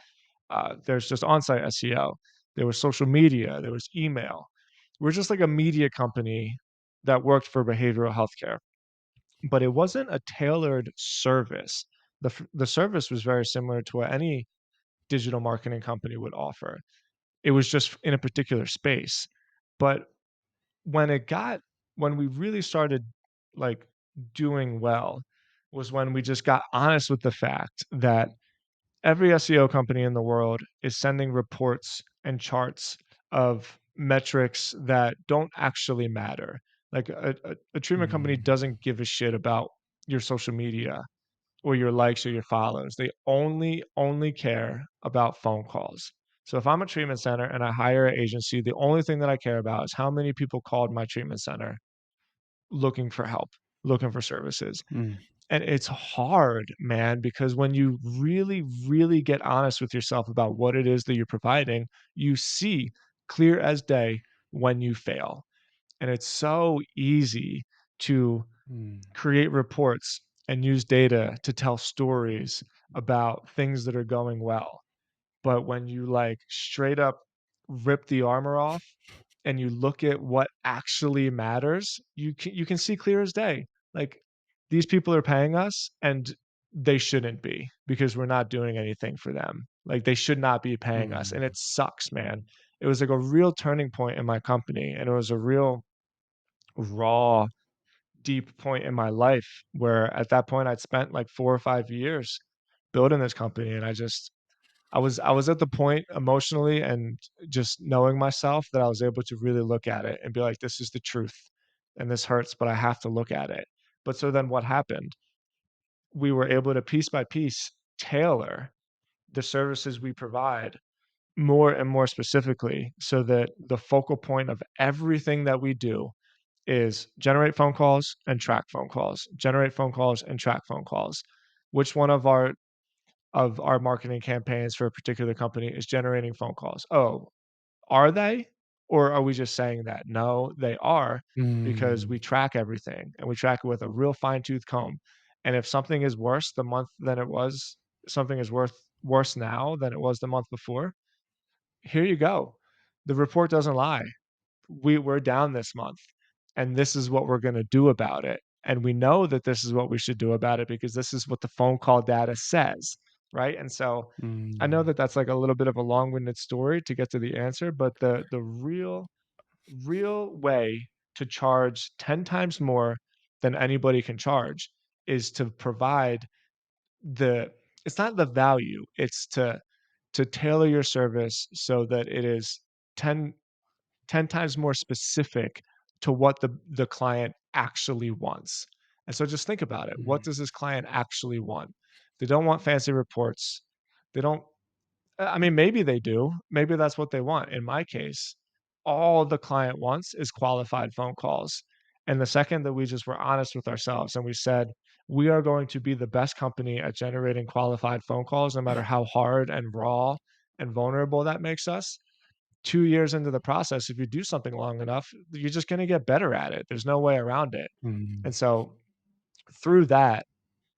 There's just on-site SEO. There was social media. There was email. We're just like a media company that worked for behavioral healthcare, but it wasn't a tailored service. The service was very similar to what any digital marketing company would offer. It was just in a particular space. But when it got when we really started, like, doing well was when we just got honest with the fact that every SEO company in the world is sending reports and charts of metrics that don't actually matter. Like, a treatment company Mm, doesn't give a shit about your social media or your likes or your follows. They only care about phone calls. So if I'm a treatment center and I hire an agency, the only thing that I care about is how many people called my treatment center looking for help, looking for services. mm, And it's hard, man, because when you really, really get honest with yourself about what it is that you're providing, you see clear as day when you fail. And it's so easy to mm, create reports and use data to tell stories about things that are going well. But when you like straight up rip the armor off and you look at what actually matters, you can see clear as day. Like these people are paying us and they shouldn't be because we're not doing anything for them. Like they should not be paying us. And mm, it sucks, man. It was like a real turning point in my company and it was a real raw deep point in my life where at that point I'd spent like 4 or 5 years building this company, and I was at the point emotionally and just knowing myself that I was able to really look at it and be like, "This is the truth, and this hurts, but I have to look at it." But so then what happened? We were able to piece by piece tailor the services we provide more and more specifically so that the focal point of everything that we do is generate phone calls and track phone calls, generate phone calls and track phone calls. Which one of our marketing campaigns for a particular company is generating phone calls? Oh, are they? Or are we just saying that? No, they are, because Mm. we track everything and we track it with a real fine-tooth comb. And if something is worse the month than it was, something is worse now than it was the month before, here you go. The report doesn't lie. We're down this month, and this is what we're gonna do about it. And we know that this is what we should do about it because this is what the phone call data says, right? And so I know Mm. that that's like a little bit of a long-winded story to get to the answer, but the real way to charge 10 times more than anybody can charge is to provide the it's not the value, it's to tailor your service so that it is 10 times more specific to what the client actually wants. And so just think about it. What Mm. does this client actually want? They don't want fancy reports. They don't I mean, maybe they do. Maybe that's what they want. In my case, all the client wants is qualified phone calls. And the second that we just were honest with ourselves and we said, we are going to be the best company at generating qualified phone calls, no matter how hard and raw and vulnerable that makes us. 2 years into the process, if you do something long enough, you're just going to get better at it. There's no way around it. Mm. And so through that,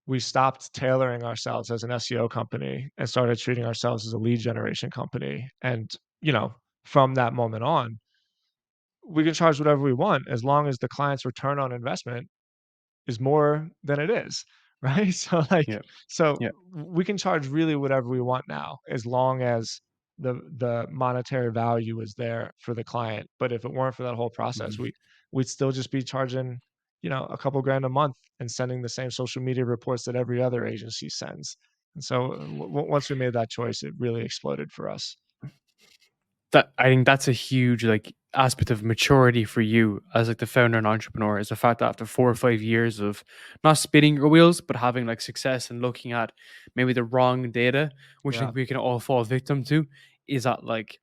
we stopped tailoring ourselves as an SEO company and started treating ourselves as a lead generation company. And, you know, from that moment on, we can charge whatever we want as long as the client's return on investment is more than it is, right? So like, Yeah. so Yeah. we can charge really whatever we want now as long as the monetary value is there for the client. But if it weren't for that whole process, Mhm. we'd still just be charging, a couple grand a month and sending the same social media reports that every other agency sends. And so once we made that choice, it really exploded for us. That I think that's a huge like aspect of maturity for you as like the founder and entrepreneur is the fact that after 4 or 5 years of not spinning your wheels, but having like success and looking at maybe the wrong data, which I Yeah. think we can all fall victim to, is that like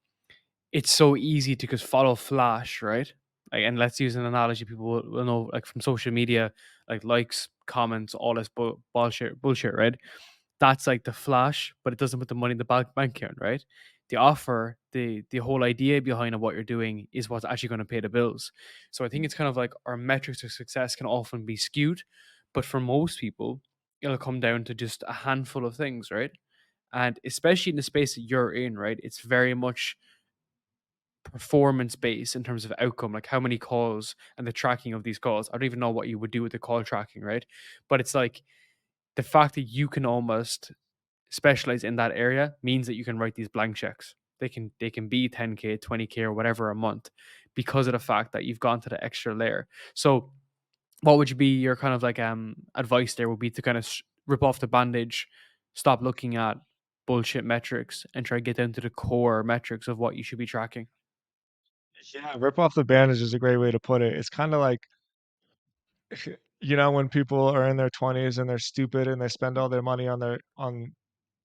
it's so easy to just follow flash, right? Like, and let's use an analogy people will know, like from social media, like likes, comments, all this bullshit, right? That's like the flash, but it doesn't put the money in the bank account, right? The offer, the whole idea behind what you're doing is what's actually going to pay the bills. So I think it's kind of like our metrics of success can often be skewed, but for most people, it'll come down to just a handful of things, right? And especially in the space that you're in, right? It's very much performance based in terms of outcome, like how many calls and the tracking of these calls. I don't even know what you would do with the call tracking, right? But it's like the fact that you can almost specialize in that area means that you can write these blank checks. They can be 10K, 20K or whatever a month because of the fact that you've gone to the extra layer. So what would you be your kind of like advice there would be to kind of rip off the bandage, stop looking at bullshit metrics and try to get down to the core metrics of what you should be tracking. Yeah, rip off the bandage is a great way to put it. It's kind of like, when people are in their 20s and they're stupid and they spend all their money on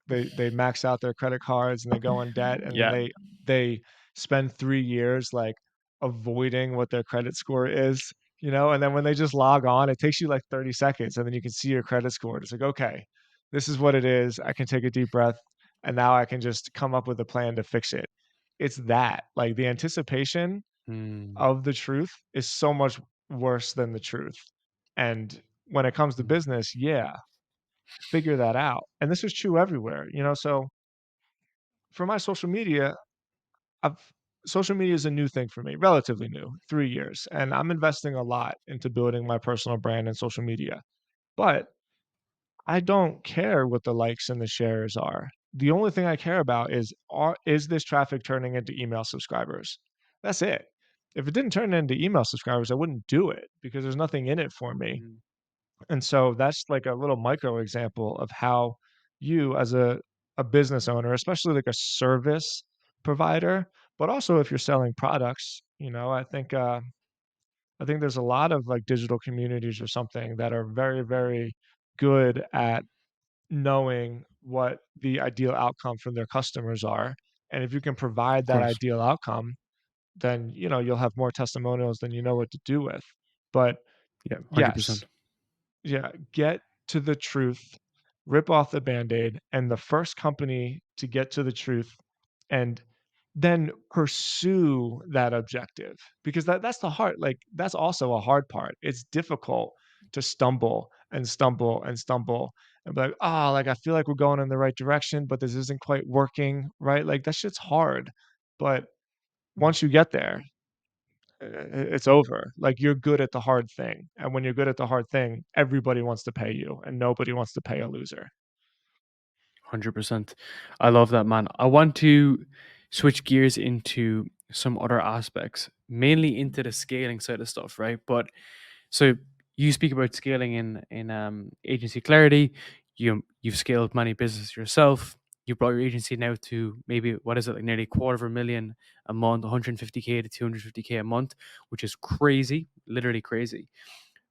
they max out their credit cards and they go in debt, and then Yeah. they spend 3 years, like, avoiding what their credit score is, and then when they just log on, it takes you, like, 30 seconds, and then you can see your credit score. It's like, "Okay, this is what it is. I can take a deep breath, and now I can just come up with a plan to fix it." It's that, like, the anticipation Mm, of the truth is so much worse than the truth, and when it comes to mm, business, yeah, figure that out, and this is true everywhere, so for my I've social media is a new thing for me, relatively new, 3 years, and I'm investing a lot into building my personal brand and social media. But I don't care what the likes and the shares are. The only thing I care about is this traffic turning into email subscribers? That's it. If it didn't turn into email subscribers, I wouldn't do it because there's nothing in it for me. mm, And so that's like a little micro example of how you as a business owner, especially like a service provider, but also if you're selling products, I think there's a lot of like digital communities or something that are very, very good at knowing what the ideal outcome from their customers are. And if you can provide Of that course. ideal outcome, then you'll have more testimonials than you know what to do with. But Yeah, yes, 100%. yeah, get to the truth, rip off the Band-Aid, and the first company to get to the truth and then pursue that objective, because that's the hard, like, that's also a hard part. It's difficult to stumble and stumble and stumble and be like, "Oh, like, I feel like we're going in the right direction, but this isn't quite working," right? Like, that shit's hard, but once you get there, it's over. Like, you're good at the hard thing, and when you're good at the hard thing, everybody wants to pay you, and nobody wants to pay a loser. 100%. I love that, man. I want to switch gears into some other aspects, mainly into the scaling side of stuff, right? But so you speak about scaling in agency clarity. You've scaled many businesses yourself. You brought your agency now to maybe what is it, like nearly 250,000 a month, 150K to 250K a month, which is crazy, literally crazy.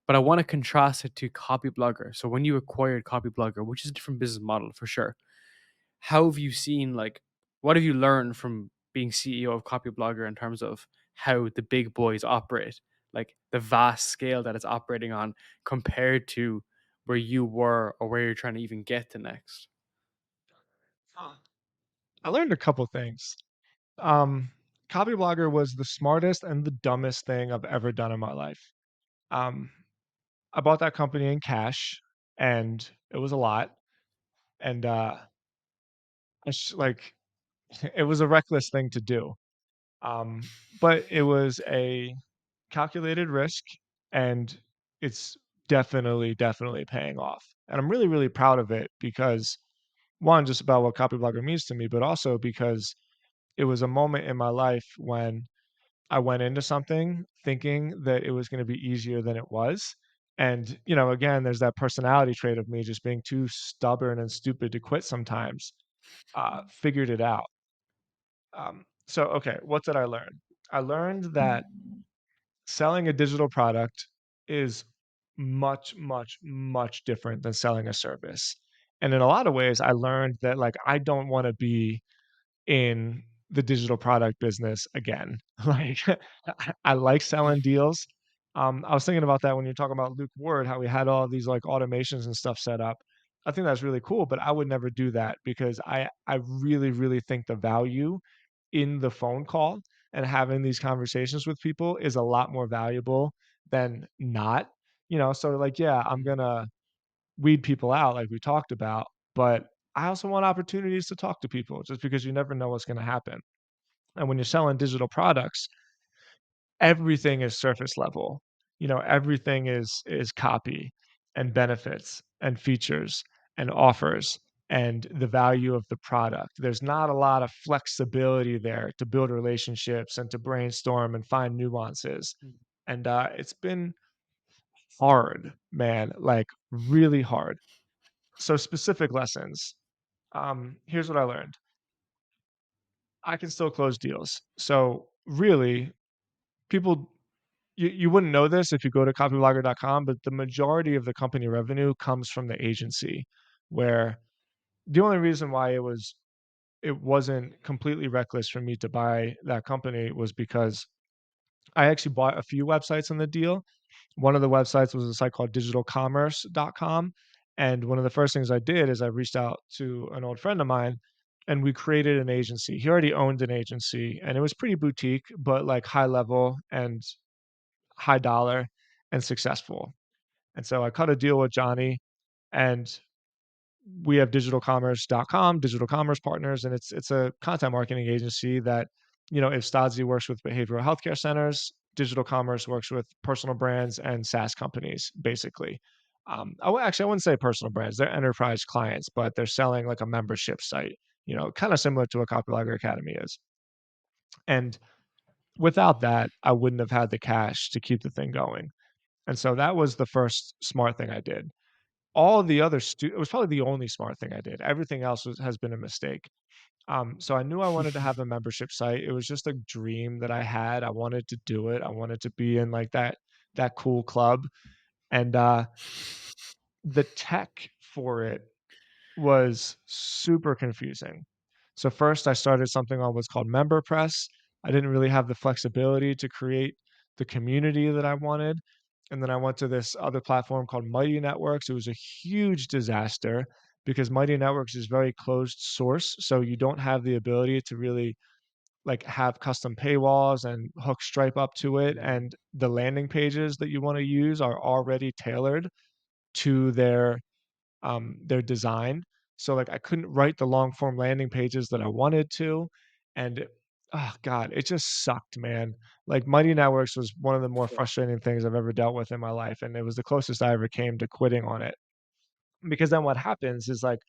But I want to contrast it to Copy Blogger. So when you acquired Copy Blogger, which is a different business model for sure, how have you seen, like, what have you learned from being CEO of Copy Blogger in terms of how the big boys operate, like the vast scale that it's operating on compared to where you were or where you're trying to even get to next? Huh. I learned a couple things. Um, Copyblogger was the smartest and the dumbest thing I've ever done in my life. Um, I bought that company in cash, and it was a lot, and, like, it was a reckless thing to do. But it was a calculated risk, and it's definitely, definitely paying off. And I'm really, really proud of it because, one, just about what Copyblogger means to me, but also because it was a moment in my life when I went into something thinking that it was going to be easier than it was. And, again, there's that personality trait of me just being too stubborn and stupid to quit sometimes. Figured it out. So, okay, what did I learn? I learned that selling a digital product is much, much, much different than selling a service. And in a lot of ways, I learned that like I don't want to be in the digital product business again. Like I like selling deals. I was thinking about that when you're talking about Luke Ward, how we had all these like automations and stuff set up. I think that's really cool, but I would never do that because I really, really think the value in the phone call and having these conversations with people is a lot more valuable than not. So like, yeah, I'm gonna weed people out like we talked about, but I also want opportunities to talk to people just because you never know what's going to happen. And when you're selling digital products, everything is surface level. Everything is copy and benefits and features and offers and the value of the product. There's not a lot of flexibility there to build relationships and to brainstorm and find nuances. Mm. And it's been hard, man, like really hard. So specific lessons. Here's what I learned. I can still close deals. So really, people you wouldn't know this if you go to copyblogger.com, but the majority of the company revenue comes from the agency, where the only reason why it wasn't completely reckless for me to buy that company was because I actually bought a few websites in the deal. One of the websites was a site called digitalcommerce.com. And one of the first things I did is I reached out to an old friend of mine and we created an agency. He already owned an agency and it was pretty boutique, but like high level and high dollar and successful. And so I cut a deal with Johnny and we have digitalcommerce.com, digital commerce partners, and it's a content marketing agency that, if Stodzy works with behavioral healthcare centers, digital commerce works with personal brands and SaaS companies, basically. Actually, I wouldn't say personal brands; they're enterprise clients, but they're selling like a membership site, kind of similar to what Copywriter Academy is. And without that, I wouldn't have had the cash to keep the thing going. And so that was the first smart thing I did. all the other it was probably the only smart thing I did. Everything else has been a mistake. So I knew I wanted to have a membership site. It was just a dream that I had. I wanted to do it. I wanted to be in like that cool club. And the tech for it was super confusing. So first I started something on what's called MemberPress. I didn't really have the flexibility to create the community that I wanted. And then I went to this other platform called Mighty Networks. It was a huge disaster because Mighty Networks is very closed source. So you don't have the ability to really like have custom paywalls and hook Stripe up to it. And the landing pages that you want to use are already tailored to their design. So like I couldn't write the long form landing pages that I wanted to. And oh God, it just sucked, man. Like Mighty Networks was one of the more frustrating things I've ever dealt with in my life. And it was the closest I ever came to quitting on it. Because then what happens is like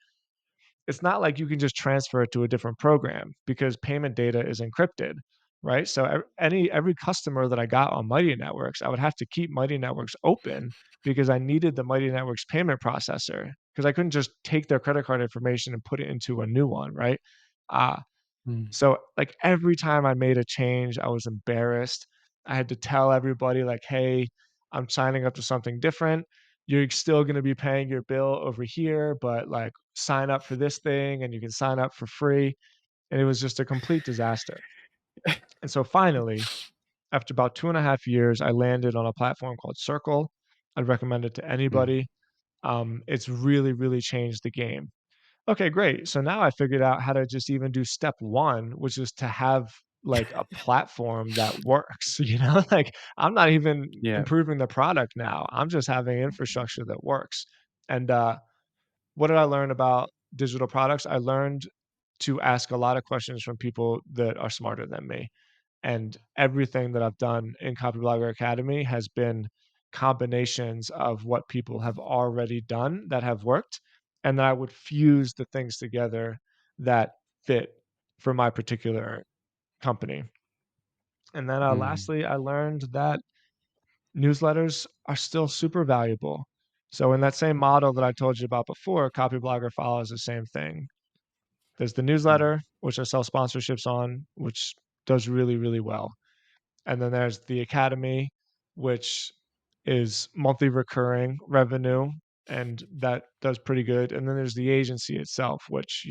it's not like you can just transfer it to a different program because payment data is encrypted, right? So every customer that I got on Mighty Networks, I would have to keep Mighty Networks open because I needed the Mighty Networks payment processor because I couldn't just take their credit card information and put it into a new one, right? Uh, Mm. so like every time I made a change, I was embarrassed. I had to tell everybody like, "Hey, I'm signing up to something different. You're still going to be paying your bill over here, but like sign up for this thing and you can sign up for free." And it was just a complete disaster. And so finally, after about 2.5 years, I landed on a platform called Circle. I'd recommend it to Mm. anybody. It's really, really changed the game. Okay, great. So now I figured out how to just even do step 1, which is to have, like, a platform that works, you know? Like, I'm not even Yeah. improving the product now. I'm just having infrastructure that works. And, what did I learn about digital products? I learned to ask a lot of questions from people that are smarter than me. And everything that I've done in Copyblogger Academy has been combinations of what people have already done that have worked, and then I would fuse the things together that fit for my particular company. And then, Mm. lastly, I learned that newsletters are still super valuable. So in that same model that I told you about before, Copyblogger follows the same thing. There's the Mm. newsletter, which I sell sponsorships on, which does really, really well. And then there's the academy, which is monthly recurring revenue, and that does pretty good. And then there's the agency itself, which,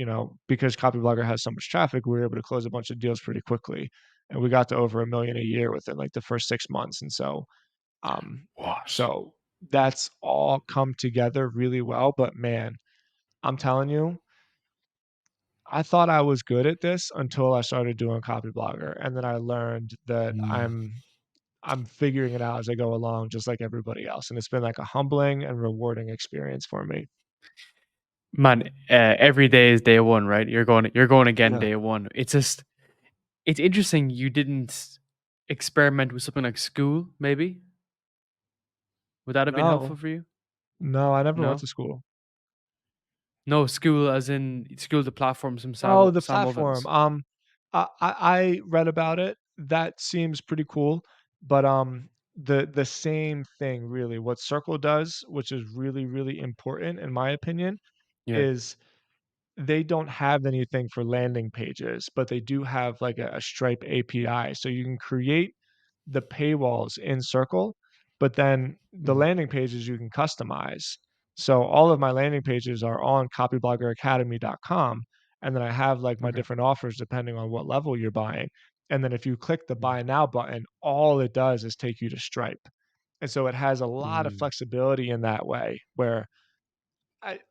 because Copyblogger has so much traffic, we were able to close a bunch of deals pretty quickly. And we got to over 1 million a year within like the first 6 months. And um, What? so that's all come together really well. But man, I'm telling you, I thought I was good at this until I started doing Copyblogger, and then I learned that Mm. I'm figuring it out as I go along, just like everybody else, and it's been like a humbling and rewarding experience for me. Man, every day is day one, right? You're going again Yeah. day one. It's just it's interesting you didn't experiment with something like school, maybe? Would that have been helpful No, for you? no, I never went No? to school. No, school as in school the platforms Oh, the Sam platform. Ovens. I read about it. That seems pretty cool, but the same thing really. What Circle does, which is really really important in my opinion, Yeah. is they don't have anything for landing pages, but they do have like a Stripe API. So you can create the paywalls in Circle, but then the Mhm. landing pages you can customize. So all of my landing pages are on copybloggeracademy.com. And then I have like my Okay. different offers depending on what level you're buying. And then if you click the Mm. buy now button, all it does is take you to Stripe. And so it has a lot of Mm. flexibility in that way where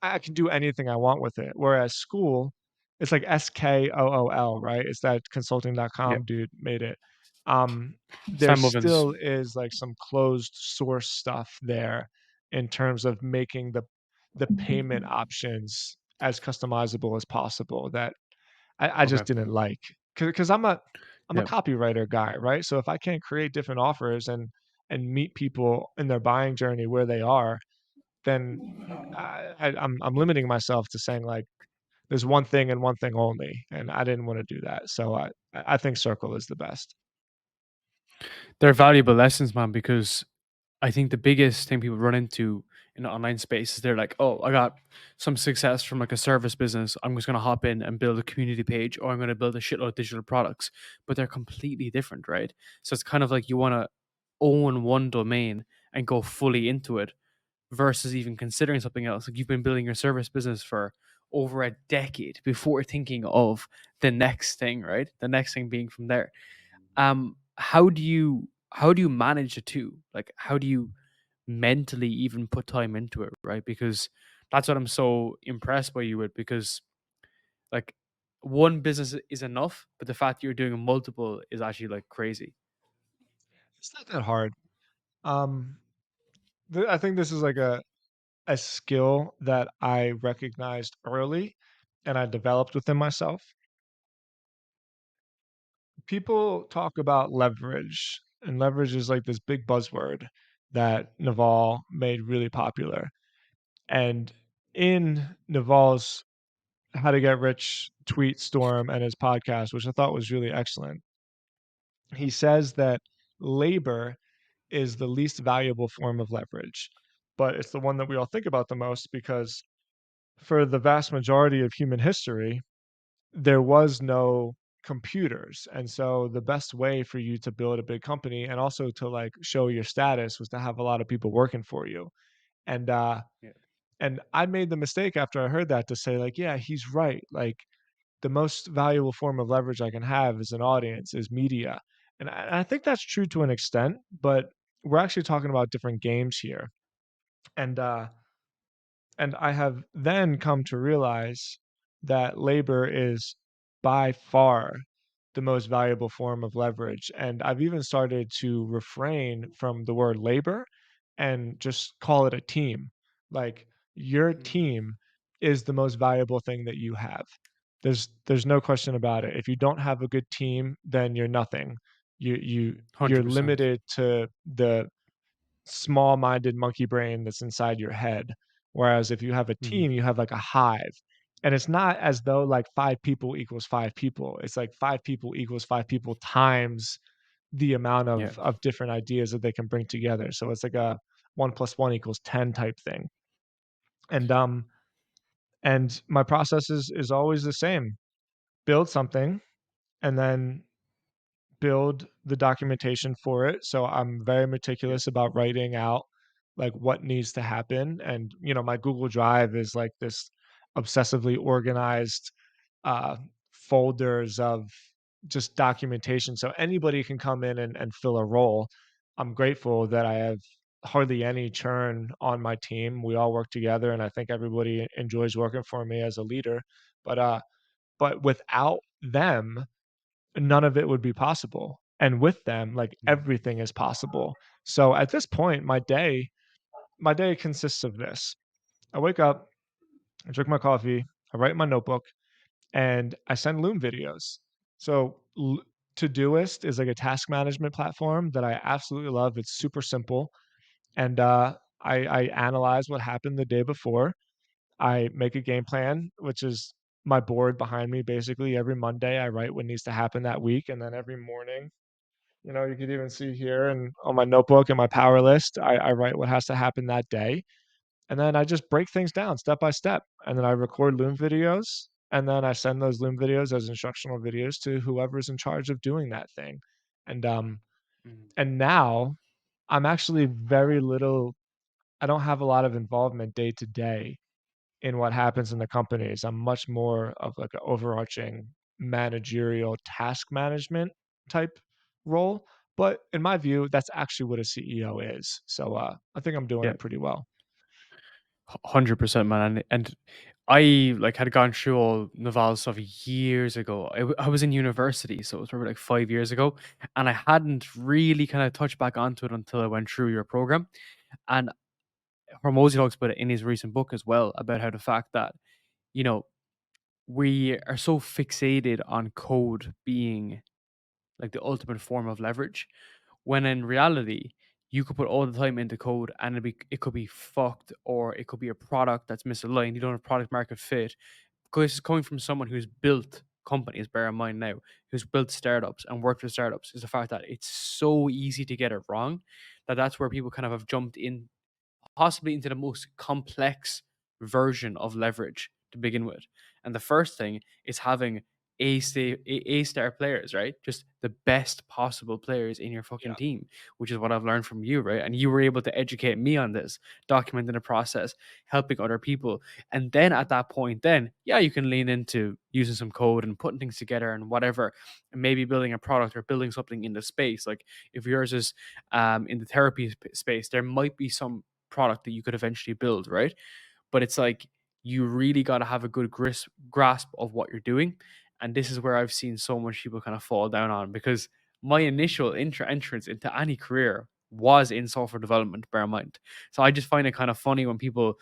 I can do anything I want with it. Whereas school, it's like SKOOL, right? It's that Yeah. consulting.com dude made it. Um, there Sam Ovens. still is like some closed source stuff there in terms of making the payment options as customizable as possible that I Okay. just didn't like. Because I'm a Yeah. copywriter guy, right? So if I can't create different offers and meet people in their buying journey where they are, then I'm limiting myself to saying like there's one thing and one thing only, and I didn't want to do that. So I think Circle is the best. They're valuable lessons, man, because I think the biggest thing people run into in the online space is they're like, oh, I got some success from like a service business. I'm just gonna hop in and build a community page, or I'm gonna build a shitload of digital products. But they're completely different, right? So it's kind of like you wanna own one domain and go fully into it versus even considering something else. Like you've been building your service business for over a decade before thinking of the next thing, right? The next thing being from there. How do you manage the two? Like how do you mentally even put time into it, right? Because that's what I'm so impressed by you with, because like one business is enough, but the fact you're doing multiple is actually like crazy. It's not that hard. Um, I think this is like a skill that I recognized early and I developed within myself. People talk about leverage, and leverage is like this big buzzword that Naval made really popular. And in Naval's How to Get Rich tweet storm and his podcast, which I thought was really excellent, he says that labor is the least valuable form of leverage, but it's the one that we all think about the most because for the vast majority of human history, there was no computers. And so the best way for you to build a big company and also to like show your status was to have a lot of people working for you. And Yeah. and I made the mistake after I heard that to say like, yeah, he's right. Like the most valuable form of leverage I can have is an audience, is media. And I think that's true to an extent, but we're actually talking about different games here. And and I have then come to realize that labor is by far the most valuable form of leverage. And I've even started to refrain from the word labor and just call it a team. Like your Mhm. team is the most valuable thing that you have. There's no question about it. If you don't have a good team, then you're nothing. You're 100%. limited to the small-minded monkey brain that's inside your head. Whereas if you have a Mhm. team, you have like a hive. And it's not as though like 5 people equals 5 people. It's like 5 people equals 5 people times the amount Yeah. of different ideas that they can bring together. So it's like a 1 plus 1 equals 10 type thing. And and my process is always the same. Build something and then build the documentation for it. So I'm very Yeah. meticulous about writing out like what needs to happen. And my Google Drive is like this obsessively organized uh folders of just documentation. So anybody can come in and fill a role. I'm grateful that I have hardly any churn on my team. We all work together and I think everybody enjoys working for me as a leader. But without them, none of it would be possible. And with them, like Mhm. everything is possible. So at this point, my day consists of this. I wake up, I drink my coffee, I write in my notebook, and I send Loom videos. So Todoist is like a task management platform that I absolutely love. It's super simple. And I analyze what happened the day before. I make a game plan, which is my board behind me. Basically, every Monday, I write what needs to happen that week. And then every morning, you could even see here and on my notebook and my power list, I write what has to happen that day. And then I just break things down step by step. And then I record Loom videos. And then I send those Loom videos as instructional videos to whoever's in charge of doing that thing. And Mhm. and now I'm actually very little, I don't have a lot of involvement day to day in what happens in the companies. I'm much more of like an overarching managerial task management type role. But in my view, that's actually what a CEO is. So I think I'm doing Yeah. it pretty well. 100%, man. And I like had gone through all Naval stuff years ago. I was in university, so it was probably like 5 years ago, and I hadn't really kind of touched back onto it until I went through your program. And Hormozy talks about it in his recent book as well, about how the fact that you know we are so fixated on code being like the ultimate form of leverage, when in reality you could put all the time into code and it could be fucked, or it could be a product that's misaligned. You don't have product market fit, because it's coming from someone who's built companies. Bear in mind now, who's built startups and worked with startups, is the fact that it's so easy to get it wrong, that's where people kind of have jumped in possibly into the most complex version of leverage to begin with. And the first thing is having A star players, right? Just the best possible players in your fucking Yeah. team, which is what I've learned from you, right? And you were able to educate me on this, documenting the process, helping other people. And then at that point, then yeah, you can lean into using some code and putting things together and whatever, and maybe building a product or building something in the space. Like if yours is in the therapy space, there might be some product that you could eventually build, right? But it's like you really got to have a good grasp of what you're doing. And this is where I've seen so much people kind of fall down on, because my initial entrance into any career was in software development, bear in mind. So I just find it kind of funny when people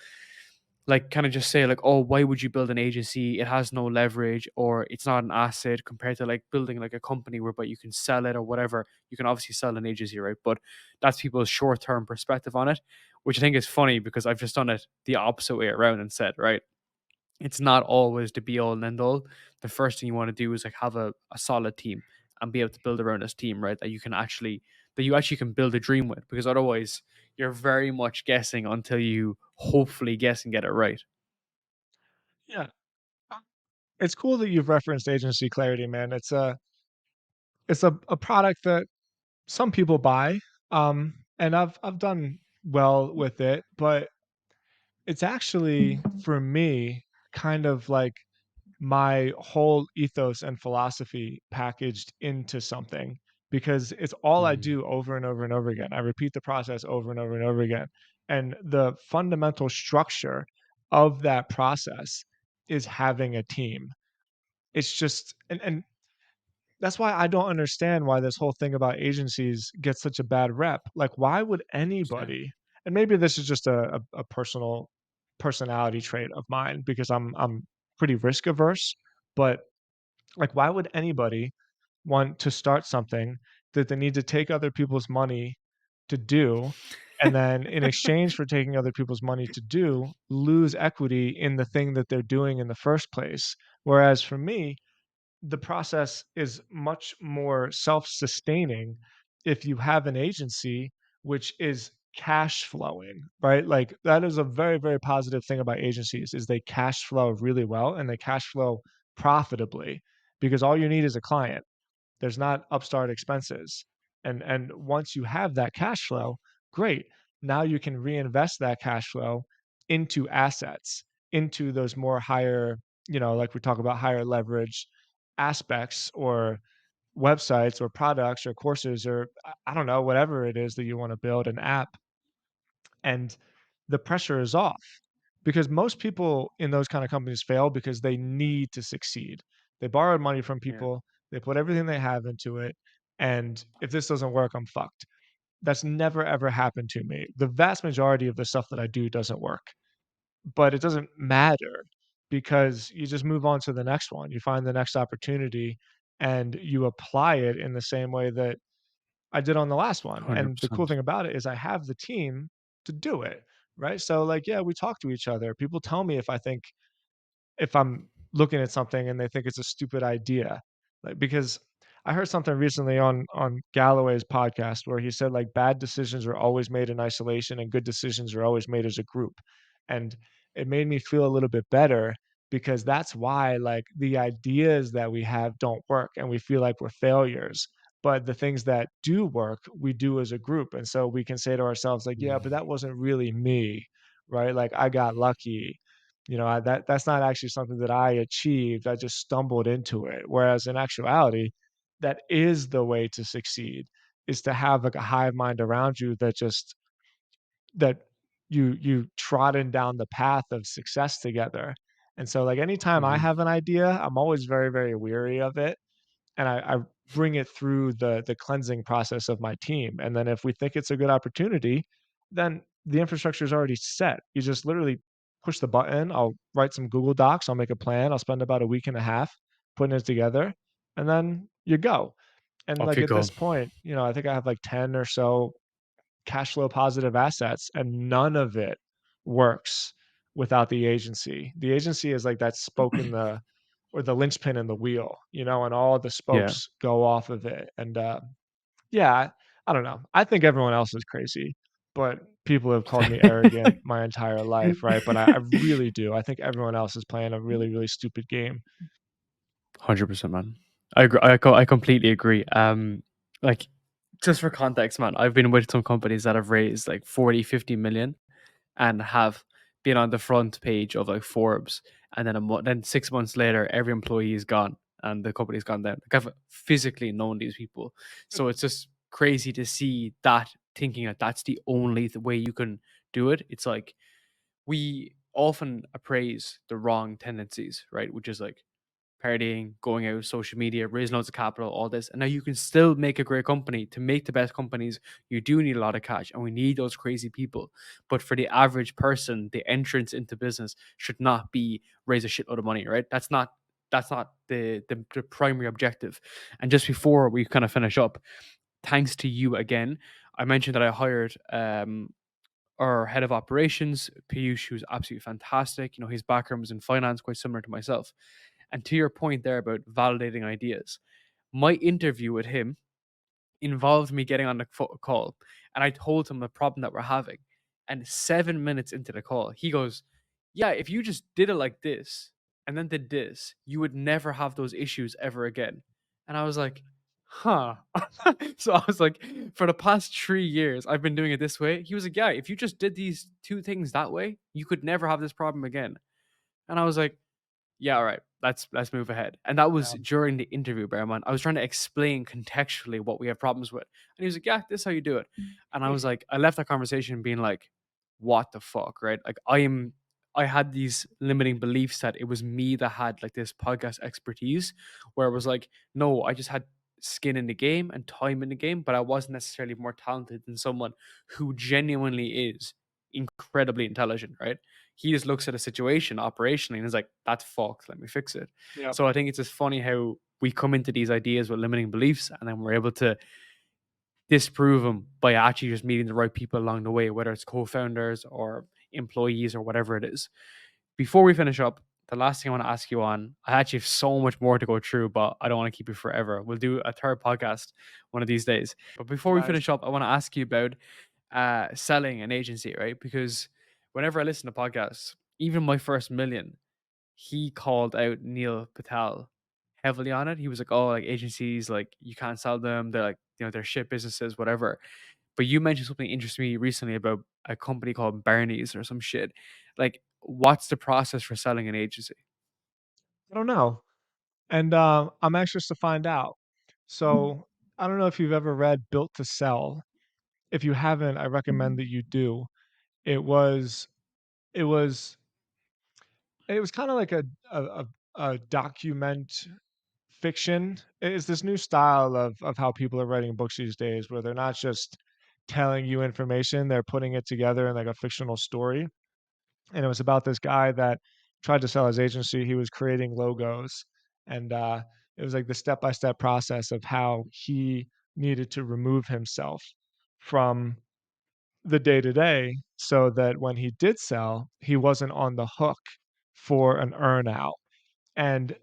like kind of just say like, oh, why would you build an agency? It has no leverage, or it's not an asset compared to like building like a company whereby you can sell it or whatever. You can obviously sell an agency, right? But that's people's short-term perspective on it, which I think is funny because I've just done it the opposite way around and said, right, it's not always the be all and end all. The first thing you want to do is like have a solid team and be able to build around this team, right? That you actually can build a dream with, because otherwise you're very much guessing until you hopefully guess and get it right. Yeah. Uh, It's cool that you've referenced agency clarity, man. It's a product that some people buy, and I've done well with it, but it's actually, for me, kind of like my whole ethos and philosophy packaged into something, because it's all I Mm, do over and over and over again. I repeat the process over and over and over again. And the fundamental structure of that process is having a team. It's just, and that's why I don't understand why this whole thing about agencies gets such a bad rep. Like, why would same. anybody, and maybe this is just a personal personality trait of mine because I'm pretty risk averse, but like, why would anybody want to start something that they need to take other people's money to do, and then in exchange for taking other people's money to do, lose equity in the thing that they're doing in the first place? Whereas for me, the process is much more self-sustaining if you have an agency which is cash flowing, right? Like that is a very, very positive thing about agencies is they cash flow really well and they cash flow profitably because all you need is a client. There's not upstart expenses. And once you have that cash flow, great. Now you can reinvest that cash flow into assets, into those more higher, like we talk about higher leverage aspects or websites or products or courses or I don't know, whatever it is that you want to build an app, and the pressure is off because most people in those kind of companies fail because they need to succeed. They borrowed money from Yeah. people, they put everything they have into it, and if this doesn't work, I'm fucked. That's never ever happened to me. The vast majority of the stuff that I do doesn't work, but it doesn't matter because you just move on to the next one. You find the next opportunity and you apply it in the same way that I did on the last one. And the cool 100%. thing about it is I have the team to do it, right? So like, yeah, we talk to each other. People tell me if I'm looking at something and they think it's a stupid idea. Like because I heard something recently on Galloway's podcast where he said like bad decisions are always made in isolation and good decisions are always made as a group. And it made me feel a little bit better because that's why like the ideas that we have don't work and we feel like we're failures. But the things that do work, we do as a group. And so we can say to ourselves, like, yeah, but Mm, that wasn't really me, right? Like I got lucky, that's not actually something that I achieved, I just stumbled into it, whereas in actuality, that is the way to succeed, is to have, like, a hive mind around you that you trodden down the path of success together, and so, like, anytime I mhm. have an idea, I'm always very, very weary of it, and I bring it through the cleansing process of my team, and then if we think it's a good opportunity, then the infrastructure is already set. You just literally push the button. I'll write some Google Docs. I'll make a plan. I'll spend about a week and a half putting it together, and then you go. And Off like you at go. this point, I think I have like 10 or so cash flow positive assets, and none of it works without the agency. The agency is like that spoke in the or the linchpin in the wheel, and all the Yeah. spokes go off of it. And yeah, I don't know. I think everyone else is crazy, but people have called me arrogant my entire life, right? But I really do. I think everyone else is playing a really, really stupid game. 100%, man. I agree. I completely agree. Like, just for context, man, I've been with some companies that have raised like 40, 50 million and have been on the front page of like Forbes, and then then 6 months later, every employee is gone and the company's gone down. Like, I've physically known these people, so it's just crazy to see that, thinking that that's the only way you can do it. It's like we often appraise the wrong tendencies, right? Which is like partying, going out, social media, raising loads of capital, all this. And now you can still make a great company. To make the best companies, you do need a lot of cash, and we need those crazy people. But for the average person, the entrance into business should not be raise a shitload of money, right? That's not the primary objective. And just before we kind of finish up, thanks to you again, I mentioned that I hired our head of operations, Piyush, who's absolutely fantastic. You know, his background was in finance, quite similar to myself. And to your point there about validating ideas, my interview with him involved me getting on the call, and I told him the problem that we're having. And 7 minutes into the call, he goes, "Yeah, if you just did it like this and then did this, you would never have those issues ever again." And I was like, huh. So I was like, for the past 3 years, I've been doing it this way. He was like, "Yeah, if you just did these two things that way, you could never have this problem again." And I was like, yeah, all right. Let's move ahead. And that was Yeah. during the interview, Bearman. I was trying to explain contextually what we have problems with. And he was like, "Yeah, this is how you do it." And I was like, I left that conversation being like, what the fuck, right? Like I had these limiting beliefs that it was me that had like this podcast expertise, where it was like, no, I just had skin in the game and time in the game, but I wasn't necessarily more talented than someone who genuinely is incredibly intelligent, right? He just looks at a situation operationally and is like, that's fucked, let me fix it. Yep. So I think it's just funny how we come into these ideas with limiting beliefs, and then we're able to disprove them by actually just meeting the right people along the way, whether it's co-founders or employees or whatever it is. Before we finish up, the last thing I want to ask you on, I actually have so much more to go through, but I don't want to keep you forever. We'll do a third podcast one of these days. But before we Nice. finish up, I want to ask you about selling an agency, right? Because whenever I listen to podcasts, even my first million, he called out Neil Patel heavily on it. He was like, "Oh, like agencies, like you can't sell them. They're like, they're shit businesses, whatever." But you mentioned something interesting to me recently about a company called Barney's or some shit. Like, what's the process for selling an agency? I don't know. And I'm anxious to find out. So I don't know if you've ever read Built to Sell. If you haven't, I recommend that you do. It was it was it was kind of like a document fiction. It's this new style of how people are writing books these days, where they're not just telling you information, they're putting it together in like a fictional story. And it was about this guy that tried to sell his agency. He was creating logos, and it was like the step by step process of how he needed to remove himself from the day to day, so that when he did sell, he wasn't on the hook for an earn out. And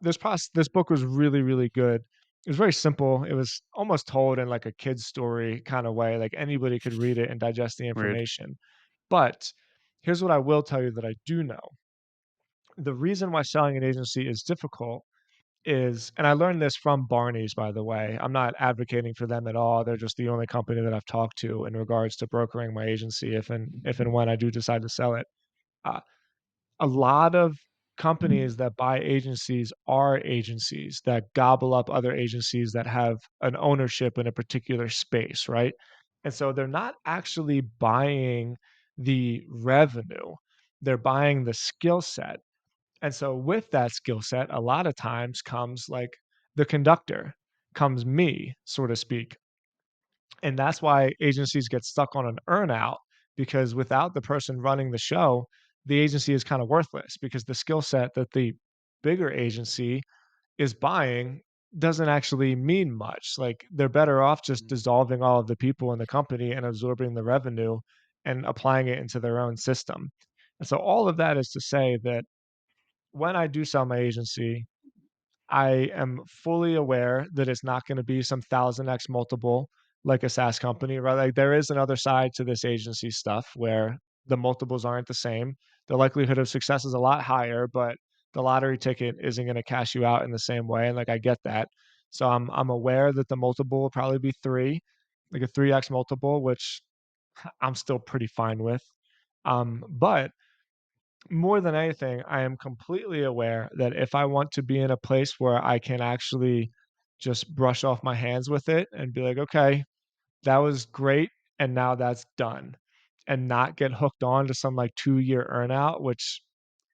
this book was really, really good. It was very simple. It was almost told in like a kid's story kind of way, like anybody could read it and digest the Weird. information. But here's what I will tell you that I do know. The reason why selling an agency is difficult is, and I learned this from Barney's, by the way. I'm not advocating for them at all. They're just the only company that I've talked to in regards to brokering my agency if and when I do decide to sell it. Uh, a lot of companies that buy agencies are agencies that gobble up other agencies that have an ownership in a particular space, right? And so they're not actually buying the revenue, they're buying the skill set. And so with that skill set, a lot of times comes like the conductor, comes me, so to speak. And that's why agencies get stuck on an earnout, because without the person running the show, the agency is kind of worthless, because the skill set that the bigger agency is buying doesn't actually mean much. Like they're better off just dissolving all of the people in the company and absorbing the revenue and applying it into their own system. And so all of that is to say that when I do sell my agency, I am fully aware that it's not going to be some 1000x multiple. like a SaaS company, right? Like there is another side to this agency stuff where the multiples aren't the same. The likelihood of success is a lot higher, but the lottery ticket isn't going to cash you out in the same way. And like I get that. So I'm aware that the multiple will probably be three, like a 3x multiple, which I'm still pretty fine with. But more than anything, I am completely aware that if I want to be in a place where I can actually just brush off my hands with it and be like, okay, that was great, and now that's done, and not get hooked on to some like 2-year earnout, which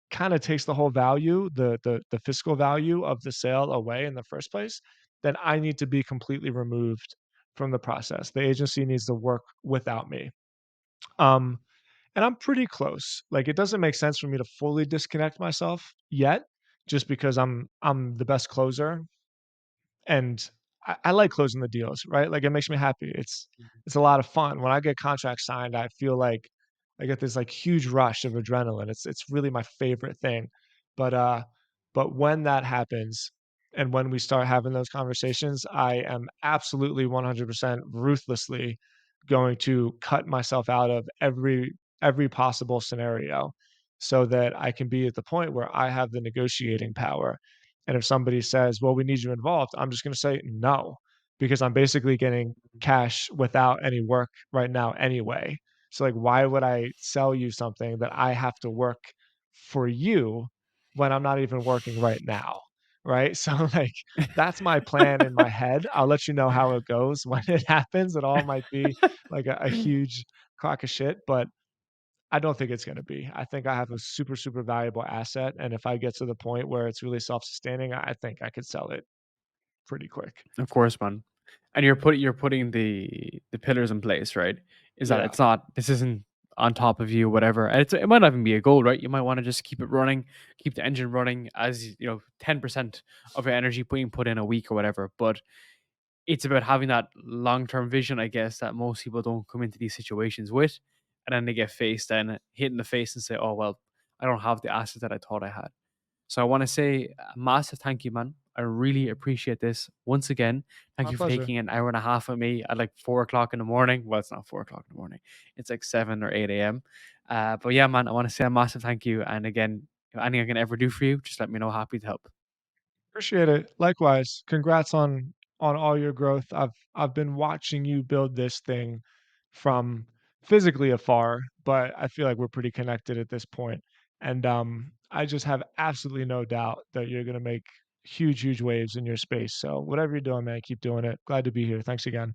kind of takes the whole value, the fiscal value of the sale away in the first place, then I need to be completely removed from the process. The agency needs to work without me. Um, and I'm pretty close. Like it doesn't make sense for me to fully disconnect myself yet, just because I'm the best closer and I like closing the deals, right? Like it makes me happy. It's a lot of fun. When I get contracts signed, I feel like I get this like huge rush of adrenaline. It's really my favorite thing. But but when that happens and when we start having those conversations, I am absolutely 100% ruthlessly going to cut myself out of every possible scenario so that I can be at the point where I have the negotiating power. And if somebody says, "Well, we need you involved," I'm just gonna say, "No," because I'm basically getting cash without any work right now anyway. So, like, why would I sell you something that I have to work for you when I'm not even working right now, right? So, like, that's my plan in my head. I'll let you know how it goes when it happens. It all might be like a huge crock of shit, but I don't think it's gonna be. I think I have a super, super valuable asset, and if I get to the point where it's really self-sustaining, I think I could sell it pretty quick. Of course, man. And you're putting the pillars in place, right? Is that Yeah, it's not this isn't on top of you, whatever. And it might not even be a goal, right? You might want to just keep it running, keep the engine running as 10% of your energy being put in a week or whatever. But it's about having that long term vision, I guess, that most people don't come into these situations with. And then they get faced and hit in the face and say, oh well, I don't have the assets that I thought I had. So I want to say a massive thank you, man. I really appreciate this. Once again, thank my you for pleasure. taking an hour and a half with me at like 4 o'clock in the morning. Well, it's not 4 o'clock in the morning. It's like 7 or 8 a.m. But yeah, man, I want to say a massive thank you. And again, if anything I can ever do for you, just let me know. Happy to help. Appreciate it. Likewise, congrats on all your growth. I've been watching you build this thing from physically afar, but I feel like we're pretty connected at this point. And I just have absolutely no doubt that you're gonna make huge, huge waves in your space. So whatever you're doing, man, keep doing it. Glad to be here. Thanks again.